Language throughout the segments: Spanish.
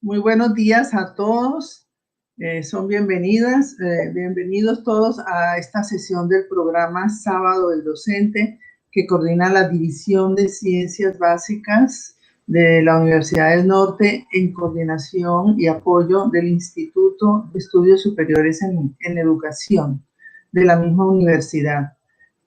Muy buenos días a todos. Son bienvenidos todos a esta sesión del programa Sábado del Docente que coordina la División de Ciencias Básicas de la Universidad del Norte en coordinación y apoyo del Instituto de Estudios Superiores en Educación de la misma universidad.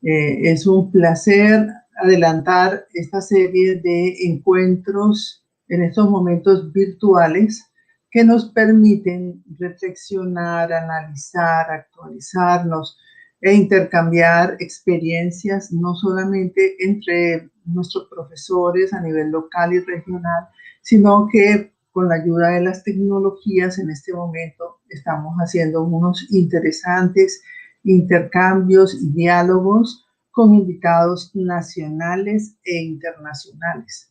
Es un placer adelantar esta serie de encuentros en estos momentos virtuales que nos permiten reflexionar, analizar, actualizarnos e intercambiar experiencias no solamente entre nuestros profesores a nivel local y regional, sino que con la ayuda de las tecnologías en este momento estamos haciendo unos interesantes intercambios y diálogos con invitados nacionales e internacionales.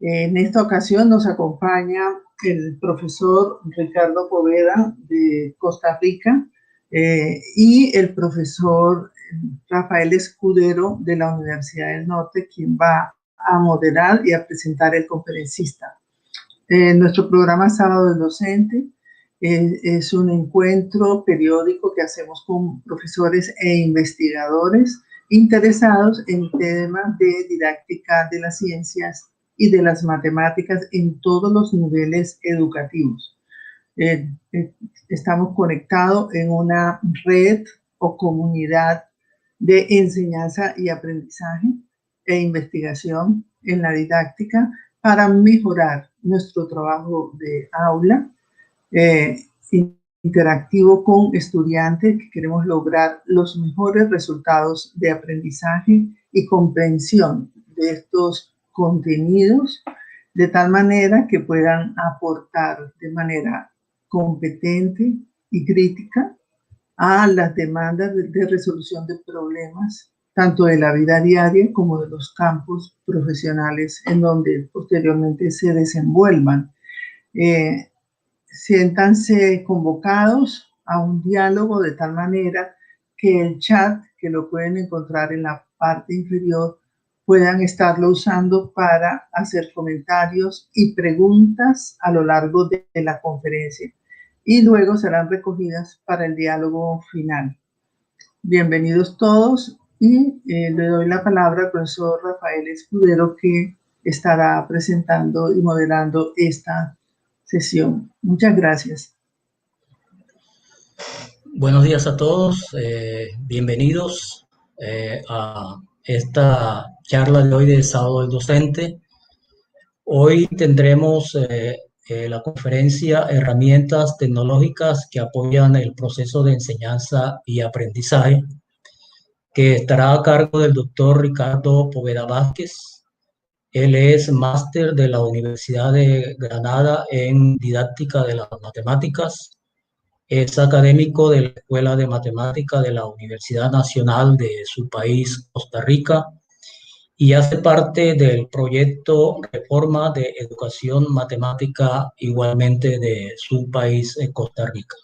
En esta ocasión nos acompaña el profesor Ricardo Poveda de Costa Rica y el profesor Rafael Escudero de la Universidad del Norte, quien va a moderar y a presentar el conferencista. Nuestro programa Sábado del Docente es un encuentro periódico que hacemos con profesores e investigadores interesados en temas de didáctica de las ciencias y de las matemáticas en todos los niveles educativos. Estamos conectados en una red o comunidad de enseñanza y aprendizaje e investigación en la didáctica para mejorar nuestro trabajo de aula interactivo con estudiantes que queremos lograr los mejores resultados de aprendizaje y comprensión de estos contenidos de tal manera que puedan aportar de manera competente y crítica a las demandas de resolución de problemas, tanto de la vida diaria como de los campos profesionales en donde posteriormente se desenvuelvan. Siéntanse convocados a un diálogo de tal manera que el chat, que lo pueden encontrar en la parte inferior, puedan estarlo usando para hacer comentarios y preguntas a lo largo de la conferencia y luego serán recogidas para el diálogo final. Bienvenidos todos y le doy la palabra al profesor Rafael Escudero, que estará presentando y moderando esta sesión. Muchas gracias. Buenos días a todos, bienvenidos a esta charla de hoy de Sábado del Docente. Hoy tendremos la conferencia Herramientas tecnológicas que apoyan el proceso de enseñanza y aprendizaje, que estará a cargo del doctor Ricardo Poveda Vázquez. Él es máster de la Universidad de Granada en didáctica de las matemáticas. Es académico de la Escuela de Matemática de la Universidad Nacional de su país, Costa Rica, y hace parte del proyecto Reforma de Educación Matemática, igualmente de su país, Costa Rica.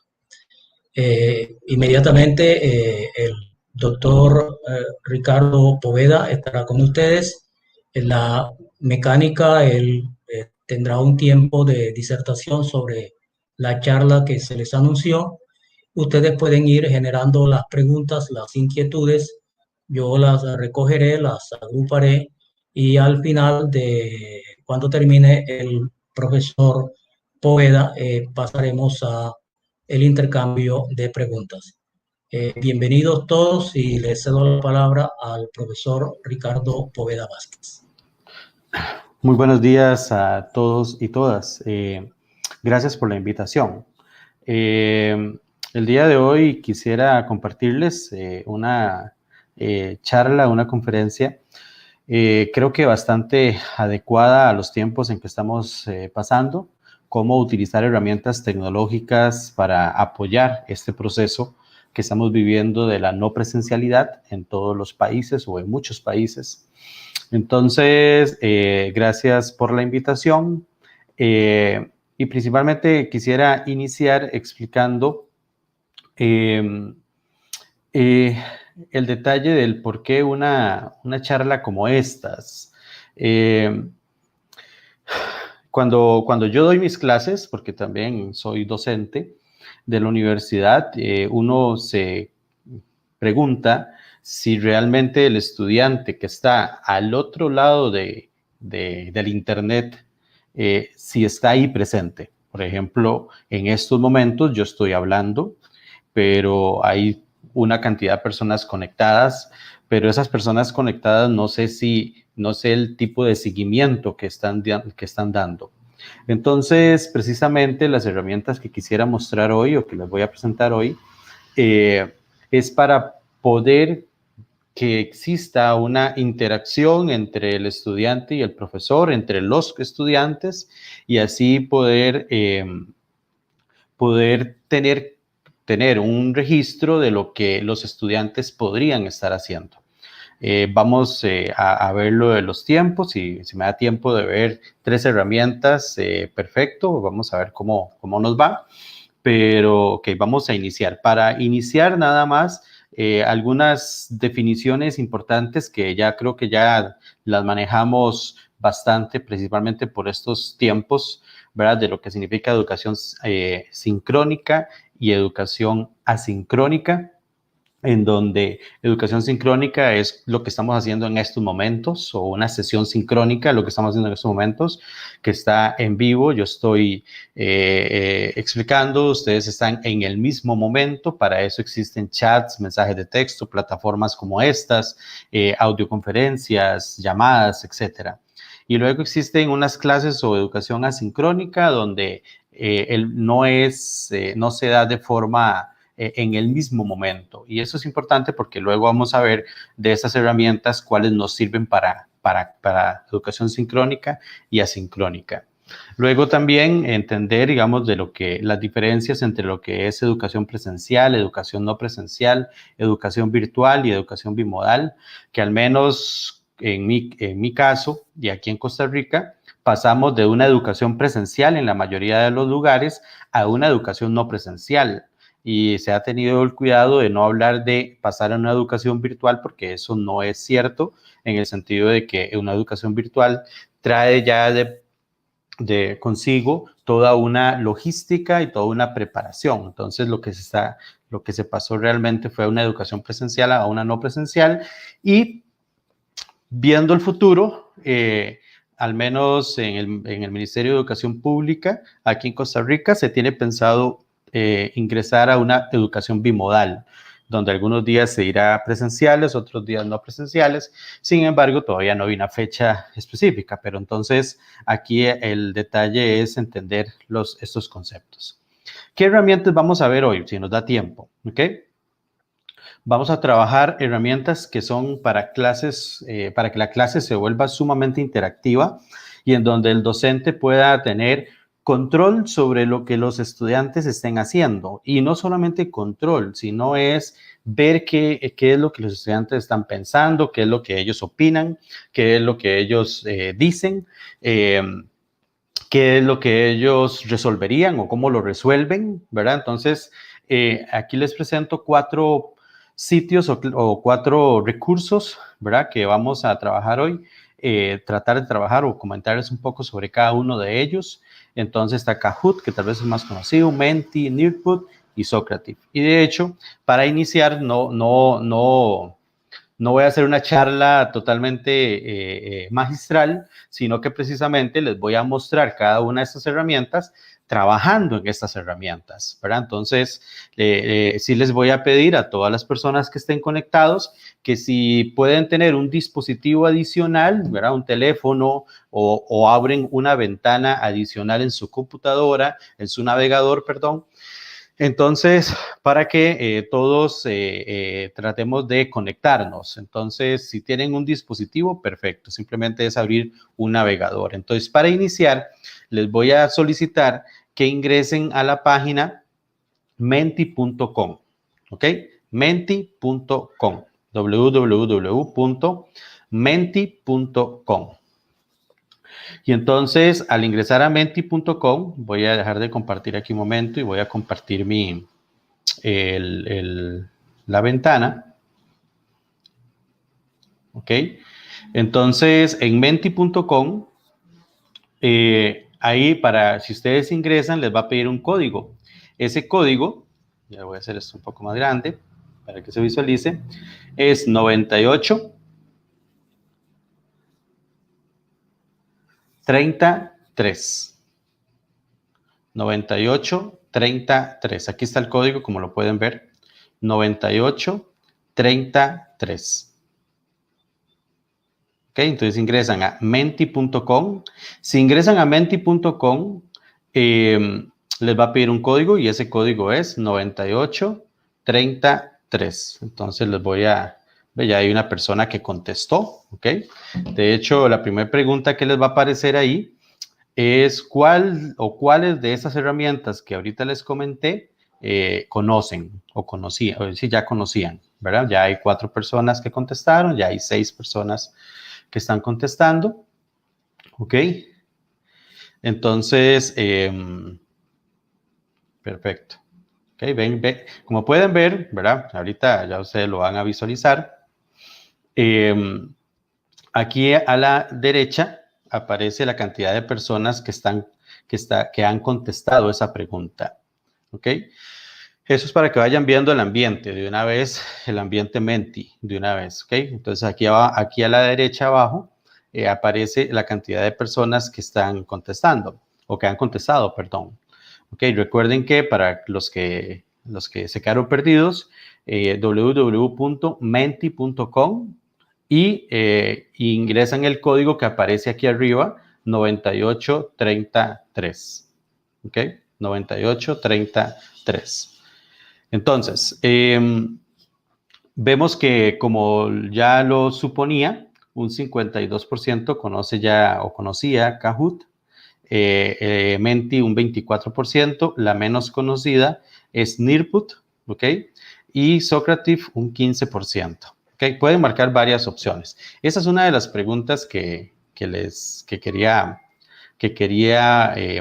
Inmediatamente el doctor Ricardo Poveda estará con ustedes. En la mecánica, él tendrá un tiempo de disertación sobre la charla que se les anunció. Ustedes pueden ir generando las preguntas, las inquietudes. Yo las recogeré, las agruparé y al final de cuando termine el profesor Poveda, pasaremos a el intercambio de preguntas. Bienvenidos todos y les cedo la palabra al profesor Ricardo Poveda Vázquez. Muy buenos días a todos y todas. Gracias por la invitación. El día de hoy quisiera compartirles una charla, una conferencia, creo que bastante adecuada a los tiempos en que estamos pasando, cómo utilizar herramientas tecnológicas para apoyar este proceso que estamos viviendo de la no presencialidad en todos los países o en muchos países. Entonces, gracias por la invitación y principalmente quisiera iniciar explicando el detalle del por qué una charla como estas. Cuando yo doy mis clases, porque también soy docente de la universidad, uno se pregunta si realmente el estudiante que está al otro lado del Internet, si está ahí presente. Por ejemplo, en estos momentos yo estoy hablando, pero hay una cantidad de personas conectadas, pero esas personas conectadas no sé el tipo de seguimiento que están dando. Entonces, precisamente las herramientas que quisiera mostrar hoy o que les voy a presentar hoy es para poder que exista una interacción entre el estudiante y el profesor, entre los estudiantes, y así poder tener un registro de lo que los estudiantes podrían estar haciendo. Vamos a ver lo de los tiempos, y si me da tiempo de ver 3 herramientas, perfecto, vamos a ver cómo nos va, pero ok, vamos a iniciar. Para iniciar nada más, algunas definiciones importantes que ya creo que ya las manejamos bastante, principalmente por estos tiempos, ¿verdad? De lo que significa educación sincrónica y educación asincrónica, en donde educación sincrónica es lo que estamos haciendo en estos momentos, o una sesión sincrónica, lo que estamos haciendo en estos momentos, que está en vivo. Yo estoy explicando, ustedes están en el mismo momento. Para eso existen chats, mensajes de texto, plataformas como estas, audioconferencias, llamadas, etcétera. Y luego existen unas clases o educación asincrónica donde no se da de forma en el mismo momento. Y eso es importante porque luego vamos a ver de esas herramientas cuáles nos sirven para educación sincrónica y asincrónica. Luego también entender, digamos, de las diferencias entre lo que es educación presencial, educación no presencial, educación virtual y educación bimodal, que al menos en mi caso, y aquí en Costa Rica, pasamos de una educación presencial en la mayoría de los lugares a una educación no presencial. Y se ha tenido el cuidado de no hablar de pasar a una educación virtual, porque eso no es cierto, en el sentido de que una educación virtual trae ya de consigo toda una logística y toda una preparación. Entonces, lo que se pasó realmente fue una educación presencial a una no presencial, y viendo el futuro, al menos en el Ministerio de Educación Pública, aquí en Costa Rica, se tiene pensado ingresar a una educación bimodal, donde algunos días se irá presenciales, otros días no presenciales. Sin embargo, todavía no hay una fecha específica, pero entonces aquí el detalle es entender estos conceptos. ¿Qué herramientas vamos a ver hoy, si nos da tiempo? ¿Ok? Vamos a trabajar herramientas que son para clases, para que la clase se vuelva sumamente interactiva y en donde el docente pueda tener control sobre lo que los estudiantes estén haciendo. Y no solamente control, sino es ver qué es lo que los estudiantes están pensando, qué es lo que ellos opinan, qué es lo que ellos dicen, qué es lo que ellos resolverían o cómo lo resuelven, ¿verdad? Entonces, aquí les presento 4 sitios o 4 recursos, ¿verdad? Que vamos a trabajar hoy, tratar de trabajar o comentarles un poco sobre cada uno de ellos. Entonces está Kahoot, que tal vez es más conocido, Menti, Nearpod y Socrative. Y de hecho, para iniciar, no voy a hacer una charla totalmente magistral, sino que precisamente les voy a mostrar cada una de estas herramientas trabajando en estas herramientas, ¿verdad? Entonces, sí les voy a pedir a todas las personas que estén conectados que si pueden tener un dispositivo adicional, ¿verdad? Un teléfono o abren una ventana adicional en su computadora, en su navegador, perdón. Entonces, para que todos tratemos de conectarnos. Entonces, si tienen un dispositivo, perfecto. Simplemente es abrir un navegador. Entonces, para iniciar, les voy a solicitar que ingresen a la página menti.com. ¿Ok? Menti.com. www.menti.com. Y entonces, al ingresar a menti.com, voy a dejar de compartir aquí un momento y voy a compartir la ventana. ¿Ok? Entonces, en menti.com, ahí si ustedes ingresan, les va a pedir un código. Ese código, ya voy a hacer esto un poco más grande para que se visualice, es 98 33. 98 33. Aquí está el código, como lo pueden ver. 98 33. Ok, entonces ingresan a menti.com. Si ingresan a menti.com, les va a pedir un código y ese código es 98 33. Entonces les voy a... Ya hay una persona que contestó, ¿ok? De hecho, la primera pregunta que les va a aparecer ahí es cuáles de esas herramientas que ahorita les comenté conocen o conocían, o si ya conocían, ¿verdad? Ya hay 4 personas que contestaron, ya hay 6 personas que están contestando, ¿ok? Entonces, perfecto. Ok, como pueden ver, ¿verdad? Ahorita ya ustedes lo van a visualizar. Aquí a la derecha aparece la cantidad de personas que han contestado esa pregunta. ¿Ok? Eso es para que vayan viendo el ambiente de una vez, el ambiente Menti de una vez. ¿Ok? Entonces aquí a la derecha abajo aparece la cantidad de personas que están contestando o que han contestado, perdón. ¿Ok? Recuerden que para los que se quedaron perdidos, www.menti.com y ingresan el código que aparece aquí arriba, 9833. ¿Ok? 9833. Entonces, vemos que como ya lo suponía, un 52% conoce ya o conocía Kahoot, Menti un 24%, la menos conocida es Nearput, ¿ok? Y Socrative un 15%. Okay, pueden marcar varias opciones. Esa es una de las preguntas que quería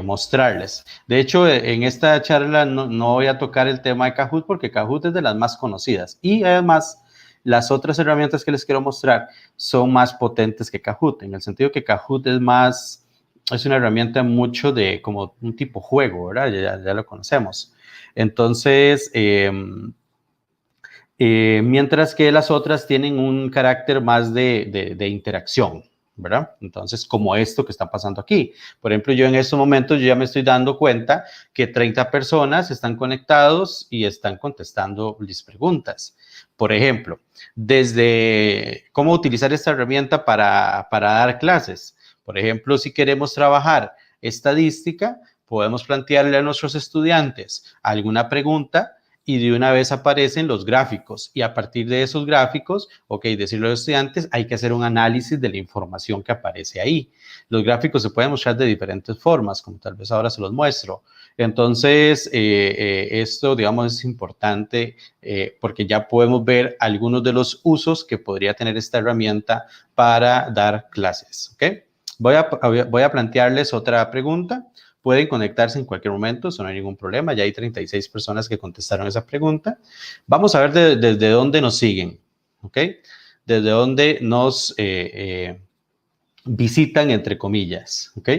mostrarles. De hecho, en esta charla no voy a tocar el tema de Kahoot porque Kahoot es de las más conocidas. Y además, las otras herramientas que les quiero mostrar son más potentes que Kahoot, en el sentido que Kahoot es una herramienta mucho de como un tipo juego, ¿verdad? Ya lo conocemos. Entonces, mientras que las otras tienen un carácter más de interacción, ¿verdad? Entonces, como esto que está pasando aquí. Por ejemplo, yo en estos momentos yo ya me estoy dando cuenta que 30 personas están conectados y están contestando mis preguntas. Por ejemplo, desde cómo utilizar esta herramienta para dar clases. Por ejemplo, si queremos trabajar estadística, podemos plantearle a nuestros estudiantes alguna pregunta y de una vez aparecen los gráficos y a partir de esos gráficos, ok, decirle a los estudiantes, hay que hacer un análisis de la información que aparece ahí. Los gráficos se pueden mostrar de diferentes formas, como tal vez ahora se los muestro. Entonces, esto, digamos, es importante porque ya podemos ver algunos de los usos que podría tener esta herramienta para dar clases, ok. Voy a plantearles otra pregunta. Pueden conectarse en cualquier momento, eso no hay ningún problema. Ya hay 36 personas que contestaron esa pregunta. Vamos a ver desde dónde nos siguen, ¿ok? Desde dónde nos visitan, entre comillas, ¿ok?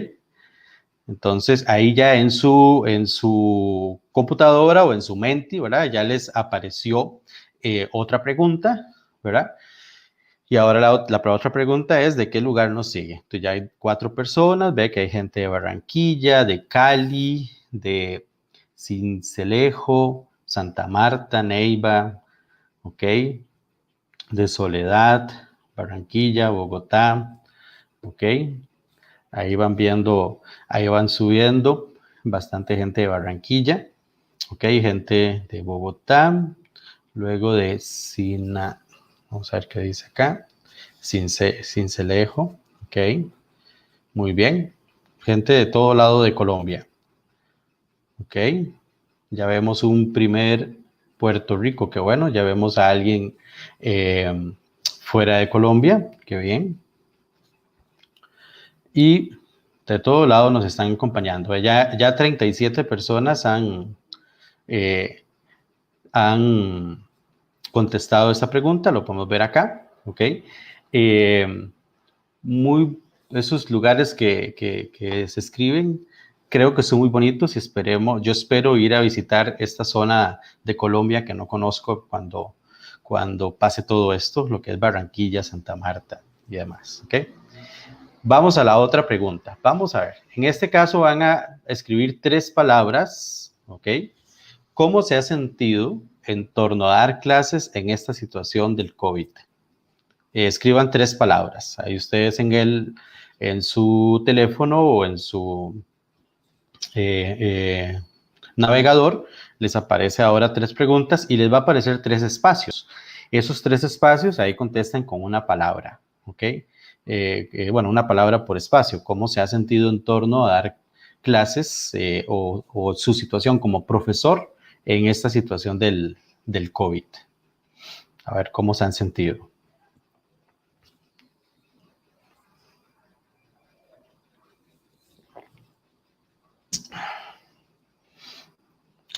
Entonces, ahí ya en su computadora o en su Menti, ¿verdad? Ya les apareció otra pregunta, ¿verdad? Y ahora la otra pregunta es, ¿de qué lugar nos sigue? Entonces ya hay 4 personas, ve que hay gente de Barranquilla, de Cali, de Sincelejo, Santa Marta, Neiva, ¿ok? De Soledad, Barranquilla, Bogotá, ¿ok? Ahí van viendo, ahí van subiendo bastante gente de Barranquilla, ¿ok? Gente de Bogotá, luego de vamos a ver qué dice acá. Sincelejo, ok, muy bien. Gente de todo lado de Colombia, ok. Ya vemos un primer Puerto Rico, que bueno, ya vemos a alguien fuera de Colombia, qué bien. Y de todo lado nos están acompañando. Ya 37 personas han contestado esta pregunta, lo podemos ver acá, ok. Esos lugares que se escriben creo que son muy bonitos y yo espero ir a visitar esta zona de Colombia que no conozco cuando pase todo esto, lo que es Barranquilla, Santa Marta y demás, ¿ok? Vamos a la otra pregunta. Vamos a ver. En este caso van a escribir 3 palabras, ¿ok? ¿Cómo se ha sentido en torno a dar clases en esta situación del COVID? Escriban 3 palabras. Ahí ustedes en su teléfono o en su navegador les aparece ahora 3 preguntas y les va a aparecer 3 espacios. Esos 3 espacios ahí contestan con una palabra, ¿ok? Bueno, una palabra por espacio. ¿Cómo se ha sentido en torno a dar clases o su situación como profesor en esta situación del COVID? A ver cómo se han sentido.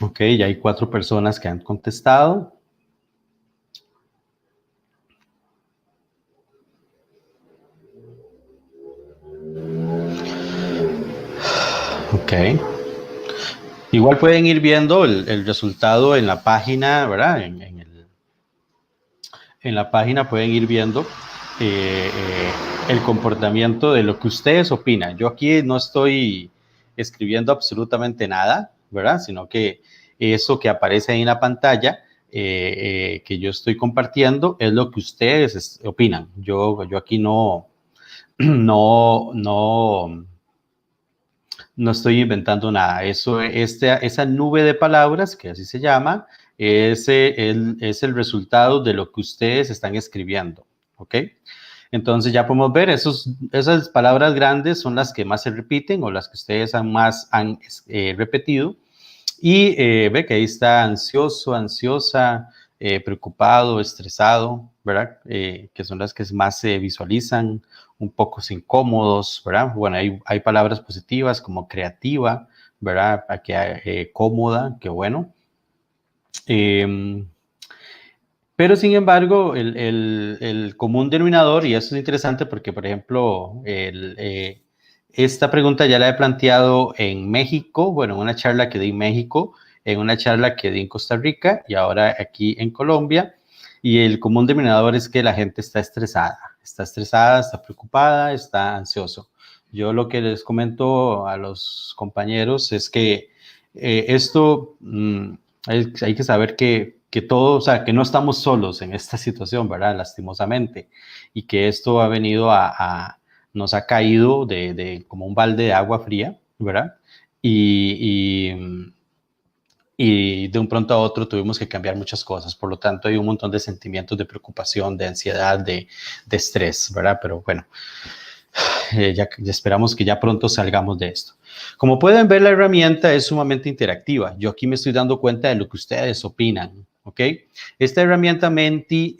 Ok, ya hay 4 personas que han contestado. Ok. Igual pueden ir viendo el resultado en la página, ¿verdad? En la página pueden ir viendo el comportamiento de lo que ustedes opinan. Yo aquí no estoy escribiendo absolutamente nada, ¿verdad? Sino que eso que aparece ahí en la pantalla que yo estoy compartiendo es lo que ustedes opinan. Yo aquí no estoy inventando nada. Esa nube de palabras, que así se llama, es el resultado de lo que ustedes están escribiendo, ¿ok? Entonces ya podemos ver, esas palabras grandes son las que más se repiten o las que ustedes han repetido. Y ve que ahí está ansioso, ansiosa, preocupado, estresado, ¿verdad? Que son las que más se visualizan, un poco incómodos, ¿verdad? Bueno, hay palabras positivas como creativa, ¿verdad? Aquí, cómoda, qué bueno. Pero sin embargo, el común denominador, y eso es interesante porque, por ejemplo, esta pregunta ya la he planteado en México, bueno, en una charla que di en México, en una charla que di en Costa Rica y ahora aquí en Colombia. Y el común denominador es que la gente está estresada, está preocupada, está ansioso. Yo lo que les comento a los compañeros es que esto hay que saber que todos, o sea, que no estamos solos en esta situación, ¿verdad? Lastimosamente, y que esto ha venido nos ha caído como un balde de agua fría, ¿verdad? Y de un pronto a otro tuvimos que cambiar muchas cosas, por lo tanto hay un montón de sentimientos de preocupación, de ansiedad, de estrés, ¿verdad? Pero bueno, ya esperamos que ya pronto salgamos de esto. Como pueden ver, la herramienta es sumamente interactiva. Yo aquí me estoy dando cuenta de lo que ustedes opinan, ¿ok? Esta herramienta Menti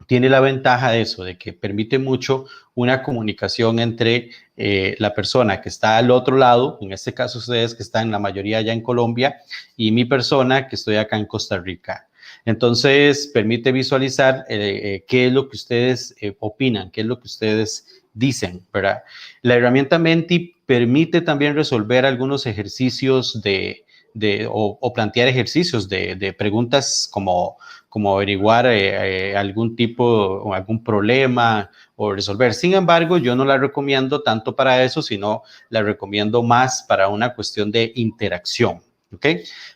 tiene la ventaja de eso, de que permite mucho una comunicación entre la persona que está al otro lado, en este caso ustedes que están la mayoría ya en Colombia, y mi persona que estoy acá en Costa Rica. Entonces, permite visualizar qué es lo que ustedes opinan, qué es lo que ustedes dicen, ¿verdad? La herramienta Menti permite también resolver algunos ejercicios o plantear ejercicios de preguntas como averiguar algún tipo o algún problema o resolver. Sin embargo, yo no la recomiendo tanto para eso, sino la recomiendo más para una cuestión de interacción, ¿ok?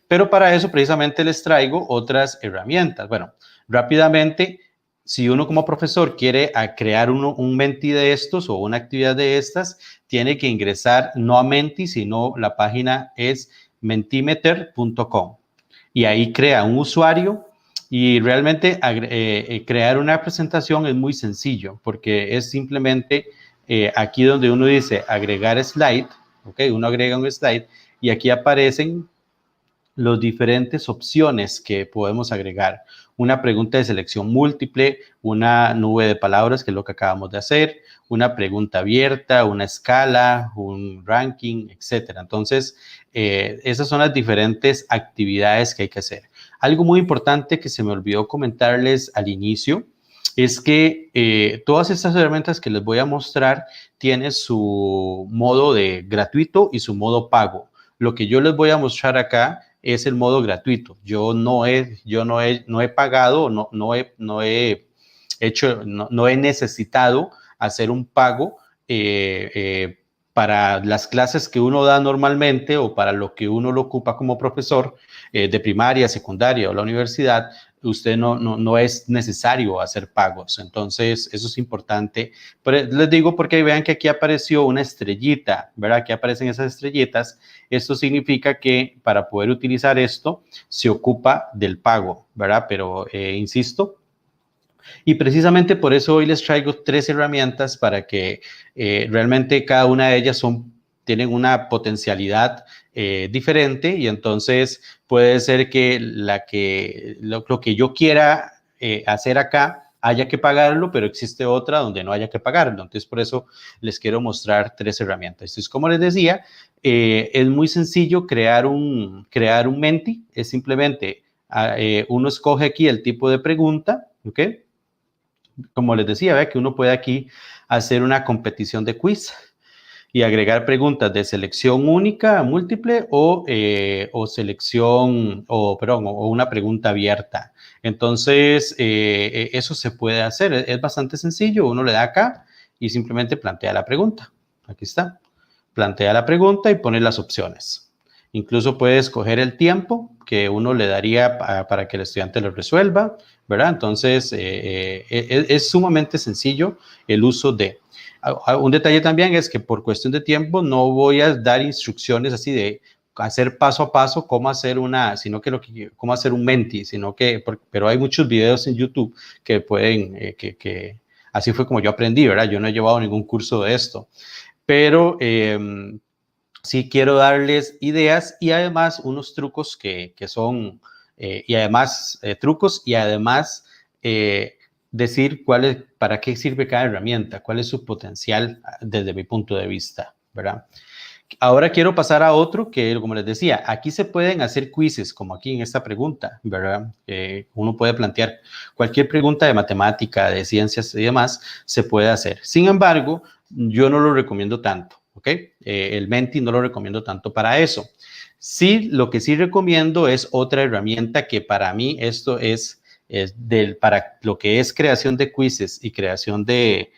Pero para eso precisamente les traigo otras herramientas. Bueno, rápidamente, si uno como profesor quiere crear un Menti de estos o una actividad de estas, tiene que ingresar no a Menti, sino la página es mentimeter.com y ahí crea un usuario. Y realmente crear una presentación es muy sencillo porque es simplemente aquí donde uno dice agregar slide, ¿ok? Uno agrega un slide y aquí aparecen las diferentes opciones que podemos agregar. Una pregunta de selección múltiple, una nube de palabras, que es lo que acabamos de hacer, una pregunta abierta, una escala, un ranking, etcétera. Entonces, esas son las diferentes actividades que hay que hacer. Algo muy importante que se me olvidó comentarles al inicio es que todas estas herramientas que les voy a mostrar tienen su modo de gratuito y su modo pago. Lo que yo les voy a mostrar acá es el modo gratuito. Yo no he pagado, no he necesitado hacer un pago para las clases que uno da normalmente o para lo que uno lo ocupa como profesor de primaria, secundaria o la universidad. Usted no es necesario hacer pagos. Entonces, eso es importante. Pero les digo porque vean que aquí apareció una estrellita, ¿verdad? Aquí aparecen esas estrellitas. Esto significa que para poder utilizar esto se ocupa del pago, ¿verdad? Pero insisto, y precisamente por eso hoy les traigo 3 herramientas para que realmente cada una de ellas tienen una potencialidad diferente, y entonces puede ser que lo que yo quiera hacer acá haya que pagarlo, pero existe otra donde no haya que pagarlo. Entonces, por eso les quiero mostrar 3 herramientas. Entonces, como les decía, es muy sencillo crear un Menti. Es simplemente, uno escoge aquí el tipo de pregunta, ¿ok? Como les decía, ve que uno puede aquí hacer una competición de quiz y agregar preguntas de selección única, múltiple o una pregunta abierta. Entonces, eso se puede hacer. Es bastante sencillo. Uno le da acá y simplemente plantea la pregunta. Aquí está. Plantea la pregunta y pone las opciones. Incluso puede escoger el tiempo que uno le daría para que el estudiante lo resuelva, ¿verdad? Entonces, es sumamente sencillo el uso de. Un detalle también es que por cuestión de tiempo no voy a dar instrucciones así de hacer paso a paso cómo hacer cómo hacer un Menti, pero hay muchos videos en YouTube que pueden, así fue como yo aprendí, ¿verdad? Yo no he llevado ningún curso de esto, pero sí quiero darles ideas y además unos trucos que son, trucos y además decir para qué sirve cada herramienta, cuál es su potencial desde mi punto de vista, ¿verdad? Ahora quiero pasar a otro que, como les decía, aquí se pueden hacer quizzes, como aquí en esta pregunta, ¿verdad? Uno puede plantear cualquier pregunta de matemática, de ciencias y demás, se puede hacer. Sin embargo, yo no lo recomiendo tanto, ¿ok? El Menti no lo recomiendo tanto para eso. Sí, lo que sí recomiendo es otra herramienta que para mí esto para lo que es creación de quizzes y creación de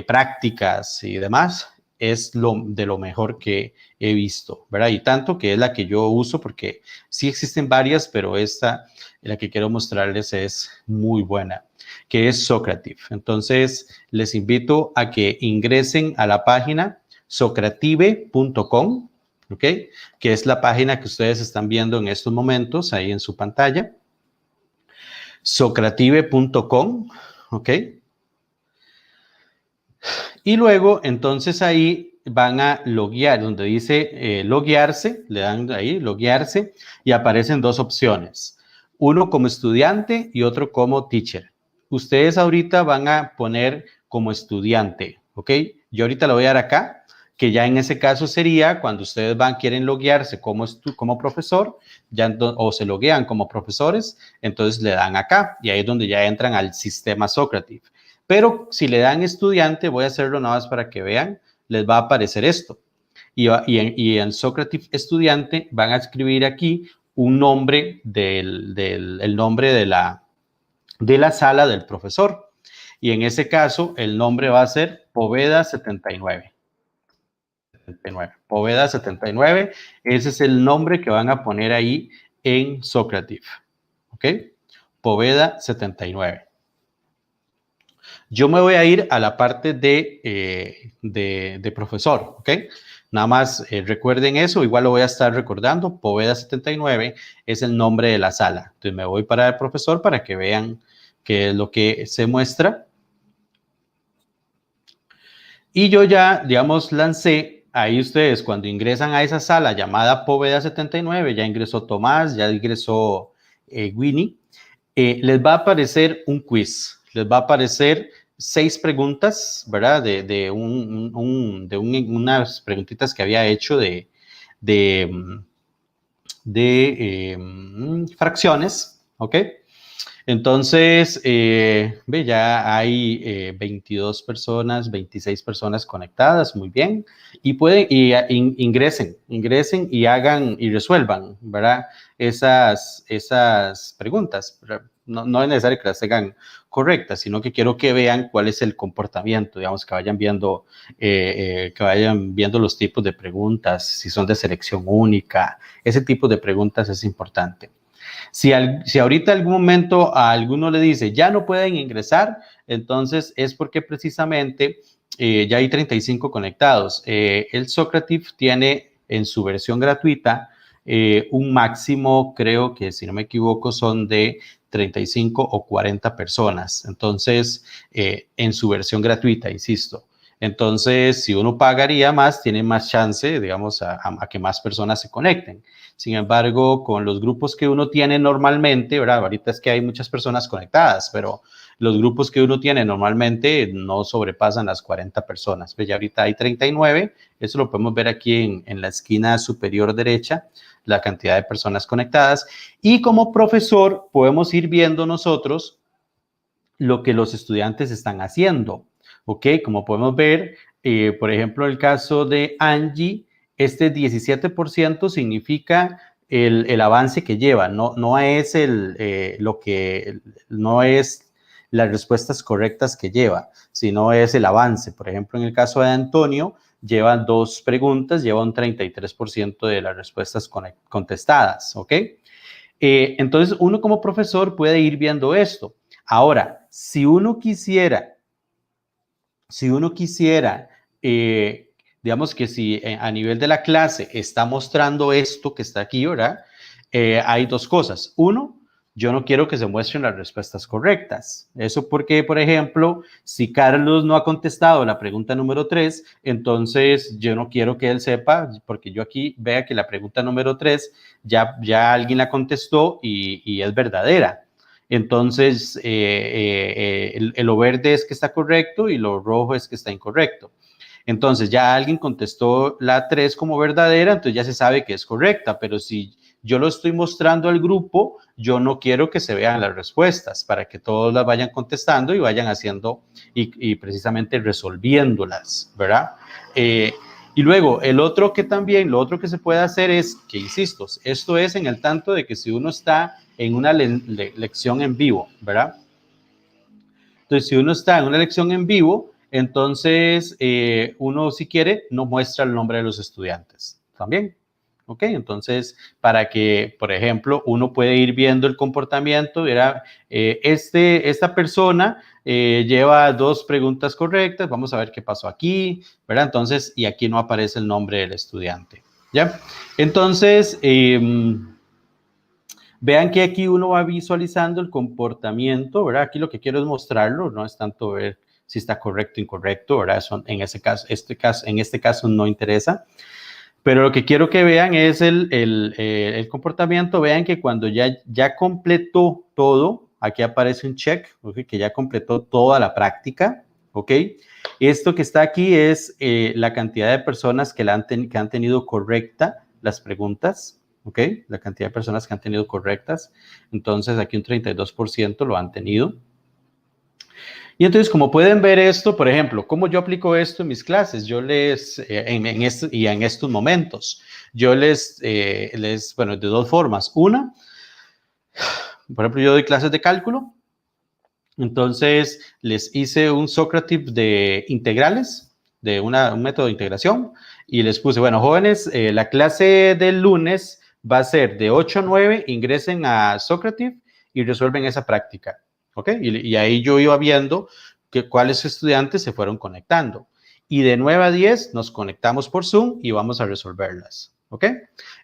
prácticas y demás, es de lo mejor que he visto, ¿verdad? Y tanto que es la que yo uso, porque sí existen varias, pero la que quiero mostrarles es muy buena, que es Socrative. Entonces, les invito a que ingresen a la página socrative.com, ¿ok? Que es la página que ustedes están viendo en estos momentos ahí en su pantalla. Socrative.com, ¿ok? Y luego, entonces ahí van a loguear, donde dice loguearse, le dan ahí loguearse y aparecen 2 opciones, uno como estudiante y otro como teacher. Ustedes ahorita van a poner como estudiante, ¿ok? Yo ahorita lo voy a dar acá, que ya en ese caso sería cuando ustedes quieren loguearse como profesor, o se loguean como profesores, entonces le dan acá y ahí es donde ya entran al sistema Socrative. Pero si le dan estudiante, voy a hacerlo nada más para que vean, les va a aparecer esto. Y en Socrative estudiante van a escribir aquí un nombre el nombre de la sala del profesor. Y en ese caso, el nombre va a ser Poveda 79. Poveda 79, ese es el nombre que van a poner ahí en Socrative. ¿Ok? Poveda 79. Yo me voy a ir a la parte de profesor, ¿ok? Nada más recuerden eso, igual lo voy a estar recordando. Poveda 79 es el nombre de la sala. Entonces me voy para el profesor para que vean qué es lo que se muestra. Y yo ya, digamos, lancé, ahí ustedes cuando ingresan a esa sala llamada Poveda 79, ya ingresó Tomás, ya ingresó Winnie, les va a aparecer un quiz, les va a aparecer 6 preguntas, ¿verdad? De unas preguntitas que había hecho de fracciones, ¿ok? Entonces, ya hay 22 personas, 26 personas conectadas, muy bien, y pueden, ingresen y hagan y resuelvan, ¿verdad? Esas preguntas. No es necesario que las tengan correctas, sino que quiero que vean cuál es el comportamiento, digamos, que vayan viendo los tipos de preguntas, si son de selección única, ese tipo de preguntas es importante. Si ahorita en algún momento a alguno le dice ya no pueden ingresar, entonces es porque precisamente ya hay 35 conectados. El Socrative tiene en su versión gratuita un máximo, creo que si no me equivoco, son de 35 o 40 personas. Entonces, en su versión gratuita, insisto. Entonces, si uno pagaría más, tiene más chance, digamos, a que más personas se conecten. Sin embargo, con los grupos que uno tiene normalmente, ¿verdad? Ahorita es que hay muchas personas conectadas, pero los grupos que uno tiene normalmente no sobrepasan las 40 personas. ¿Ve? Ya ahorita hay 39, eso lo podemos ver aquí en la esquina superior derecha, la cantidad de personas conectadas. Y como profesor podemos ir viendo nosotros lo que los estudiantes están haciendo, ¿ok? Como podemos ver, por ejemplo, el caso de Angie, este 17% significa el avance que lleva, no es no es las respuestas correctas que lleva, sino es el avance. Por ejemplo, en el caso de Antonio, lleva 2 preguntas, lleva un 33% de las respuestas contestadas, ¿ok? Entonces, uno como profesor puede ir viendo esto. Ahora, si uno quisiera, digamos que si a nivel de la clase está mostrando esto que está aquí, ¿verdad? Hay 2 cosas. Uno, yo no quiero que se muestren las respuestas correctas. Eso porque, por ejemplo, si Carlos no ha contestado la pregunta número 3, entonces yo no quiero que él sepa, porque yo aquí vea que la pregunta número 3 ya alguien la contestó y es verdadera. Entonces, lo verde es que está correcto y lo rojo es que está incorrecto. Entonces, ya alguien contestó la 3 como verdadera, entonces ya se sabe que es correcta, pero si yo lo estoy mostrando al grupo, yo no quiero que se vean las respuestas para que todos las vayan contestando y vayan haciendo y precisamente resolviéndolas, ¿verdad? Y luego, lo otro que se puede hacer es, que insisto, esto es en el tanto de que si uno está en una lección en vivo, ¿verdad? Entonces, si uno está en una lección en vivo, entonces uno, si quiere, no muestra el nombre de los estudiantes también. ¿Ok? Entonces, para que, por ejemplo, uno puede ir viendo el comportamiento, ¿verdad? Esta persona lleva 2 preguntas correctas, vamos a ver qué pasó aquí, ¿verdad? Entonces, y aquí no aparece el nombre del estudiante, ¿ya? Entonces, vean que aquí uno va visualizando el comportamiento, ¿verdad? Aquí lo que quiero es mostrarlo, no es tanto ver si está correcto o incorrecto, ¿verdad? En este caso no interesa. Pero lo que quiero que vean es el comportamiento. Vean que cuando ya completó todo, aquí aparece un check, ¿okay? Que ya completó toda la práctica, ¿ok? Esto que está aquí es la cantidad de personas que han tenido correcta las preguntas, ¿ok? La cantidad de personas que han tenido correctas. Entonces, aquí un 32% lo han tenido. Y entonces, como pueden ver esto, por ejemplo, ¿cómo yo aplico esto en mis clases? Yo en estos momentos, bueno, de 2 formas. Una, por ejemplo, yo doy clases de cálculo, entonces les hice un Socrative de integrales, de un método de integración, y les puse, bueno, jóvenes, la clase del lunes va a ser de 8 a 9, ingresen a Socrative y resuelven esa práctica. ¿Ok? Y ahí yo iba viendo cuáles estudiantes se fueron conectando. Y de 9 a 10 nos conectamos por Zoom y vamos a resolverlas. ¿Ok?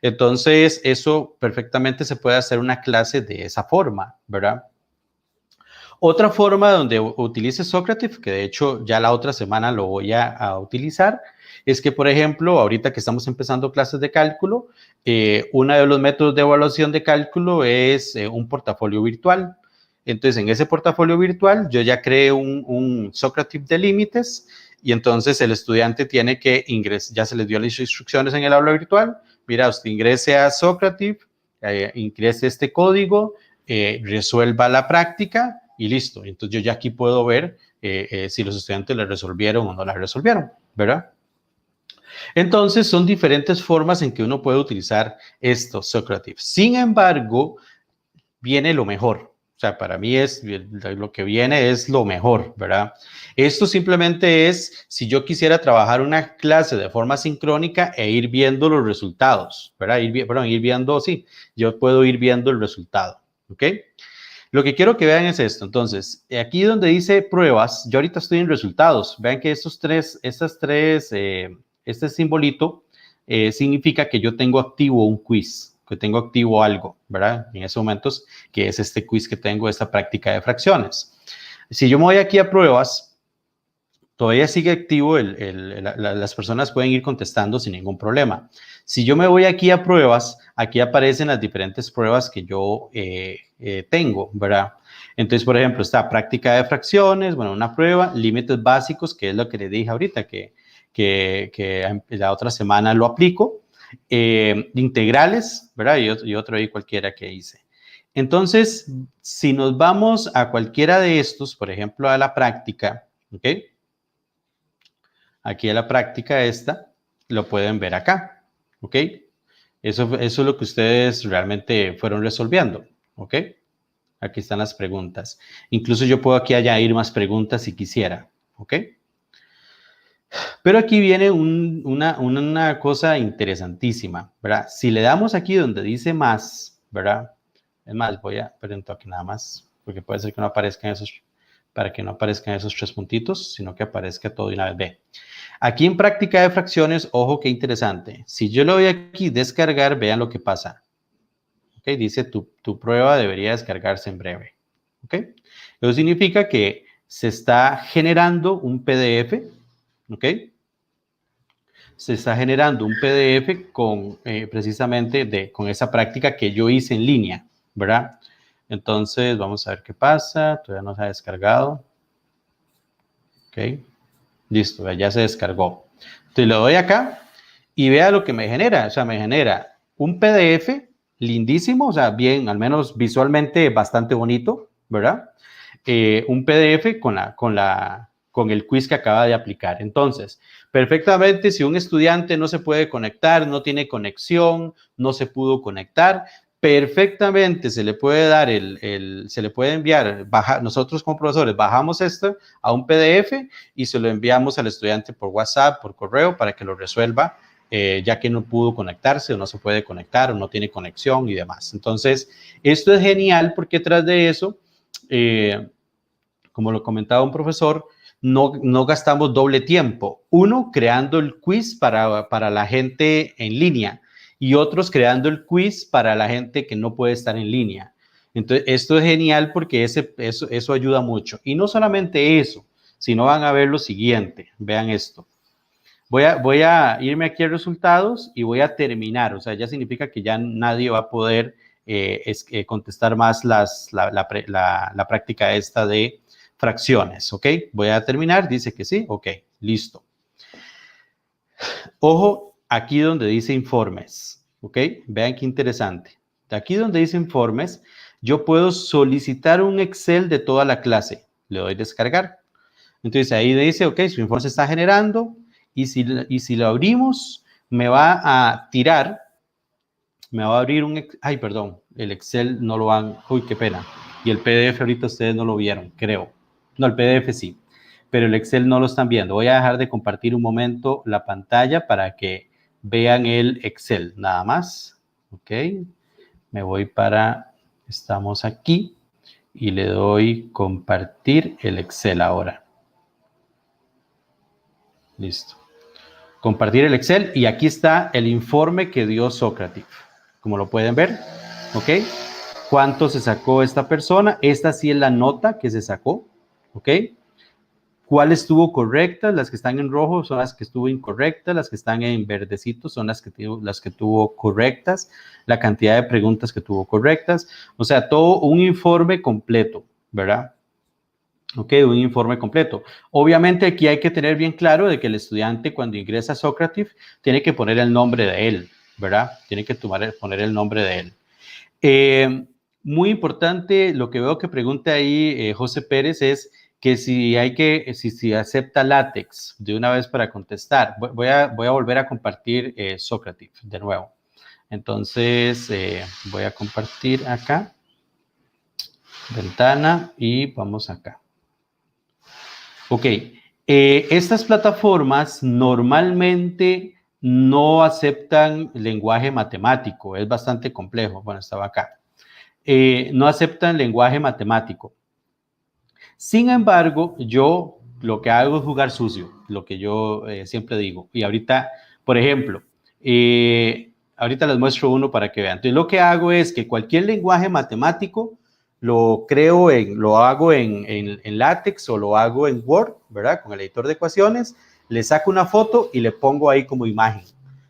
Entonces, eso perfectamente se puede hacer una clase de esa forma, ¿verdad? Otra forma donde utilice Socrative, que de hecho ya la otra semana lo voy a utilizar, es que, por ejemplo, ahorita que estamos empezando clases de cálculo, uno de los métodos de evaluación de cálculo es un portafolio virtual. Entonces, en ese portafolio virtual, yo ya creé un Socrative de límites y entonces el estudiante tiene que ingresar, ya se les dio las instrucciones en el aula virtual, mira, usted ingrese a Socrative, ingrese este código, resuelva la práctica y listo. Entonces yo ya aquí puedo ver si los estudiantes la resolvieron o no la resolvieron, ¿verdad? Entonces son diferentes formas en que uno puede utilizar esto, Socrative. Sin embargo, viene lo mejor. O sea, para mí lo que viene es lo mejor, ¿verdad? Esto simplemente es si yo quisiera trabajar una clase de forma sincrónica e ir viendo los resultados, ¿verdad? Yo puedo ir viendo el resultado, ¿ok? Lo que quiero que vean es esto. Entonces, aquí donde dice pruebas, yo ahorita estoy en resultados. Vean que este simbolito significa que yo tengo activo un quiz, que tengo activo algo, ¿verdad? En esos momentos, que es este quiz que tengo, esta práctica de fracciones. Si yo me voy aquí a pruebas, todavía sigue activo, las personas pueden ir contestando sin ningún problema. Si yo me voy aquí a pruebas, aquí aparecen las diferentes pruebas que yo tengo, ¿verdad? Entonces, por ejemplo, está práctica de fracciones, bueno, una prueba, límites básicos, que es lo que les dije ahorita, que la otra semana lo aplico, integrales, ¿verdad? Y otro ahí cualquiera que hice. Entonces, si nos vamos a cualquiera de estos, por ejemplo, a la práctica, ¿ok? Aquí a la práctica esta, lo pueden ver acá, ¿ok? Eso es lo que ustedes realmente fueron resolviendo, ¿ok? Aquí están las preguntas. Incluso yo puedo aquí añadir más preguntas si quisiera, ¿ok? Pero aquí viene una cosa interesantísima, ¿verdad? Si le damos aquí donde dice más, ¿verdad? Es más, voy a poner un toque nada más, porque puede ser que no aparezcan para que no aparezcan esos 3 puntitos, sino que aparezca todo de una vez. Ve. Aquí en práctica de fracciones, ojo qué interesante. Si yo le doy aquí descargar, vean lo que pasa. ¿Ok? Dice tu prueba debería descargarse en breve. ¿Ok? Eso significa que se está generando un PDF. ¿Ok? Se está generando un PDF con precisamente con esa práctica que yo hice en línea, ¿verdad? Entonces, vamos a ver qué pasa. Todavía no se ha descargado. ¿Ok? Listo, ya se descargó. Entonces le doy acá y vea lo que me genera. O sea, me genera un PDF lindísimo, o sea, bien, al menos visualmente bastante bonito, ¿verdad? Un PDF con el quiz que acaba de aplicar. Entonces, perfectamente, si un estudiante no se puede conectar, no tiene conexión, no se pudo conectar, perfectamente se le puede dar se le puede enviar, nosotros como profesores bajamos esto a un PDF y se lo enviamos al estudiante por WhatsApp, por correo, para que lo resuelva, ya que no pudo conectarse o no se puede conectar o no tiene conexión y demás. Entonces, esto es genial porque tras de eso, como lo comentaba un profesor, no gastamos doble tiempo. Uno, creando el quiz para la gente en línea y otros creando el quiz para la gente que no puede estar en línea. Entonces, esto es genial porque eso ayuda mucho. Y no solamente eso, sino van a ver lo siguiente. Vean esto. Voy a irme aquí a resultados y voy a terminar. O sea, ya significa que ya nadie va a poder contestar más la práctica esta de fracciones, ¿ok? Voy a terminar, dice que sí, ok, listo. Ojo, aquí donde dice informes, ¿ok? Vean qué interesante. Aquí donde dice informes, yo puedo solicitar un Excel de toda la clase. Le doy descargar. Entonces ahí dice, ok, su informe se está generando y si lo abrimos, me va a abrir el Excel no lo van, uy, qué pena. Y el PDF ahorita ustedes no lo vieron, creo. No, el PDF sí, pero el Excel no lo están viendo. Voy a dejar de compartir un momento la pantalla para que vean el Excel, nada más. Ok, me voy estamos aquí y le doy compartir el Excel ahora. Listo. Compartir el Excel y aquí está el informe que dio Socrative. Como lo pueden ver, ¿ok? ¿Cuánto se sacó esta persona? Esta sí es la nota que se sacó, ¿ok? ¿Cuál estuvo correcta? Las que están en rojo son las que estuvo incorrectas, las que están en verdecito son las que tuvo correctas, la cantidad de preguntas que tuvo correctas, o sea, todo un informe completo, ¿verdad? Ok, un informe completo. Obviamente aquí hay que tener bien claro de que el estudiante cuando ingresa a Socrative tiene que poner el nombre de él, ¿verdad? Tiene que poner el nombre de él. muy importante, lo que veo que pregunta ahí José Pérez es que si si acepta LaTeX de una vez para contestar. Voy a volver a compartir Socrative de nuevo. Entonces, voy a compartir acá, ventana, y vamos acá. Ok, estas plataformas normalmente no aceptan lenguaje matemático, es bastante complejo. Bueno, estaba acá. No aceptan lenguaje matemático. Sin embargo, yo lo que hago es jugar sucio, lo que yo siempre digo. Y ahorita, por ejemplo, ahorita les muestro uno para que vean. Entonces, lo que hago es que cualquier lenguaje matemático lo hago en LaTeX o lo hago en Word, ¿verdad? Con el editor de ecuaciones, le saco una foto y le pongo ahí como imagen.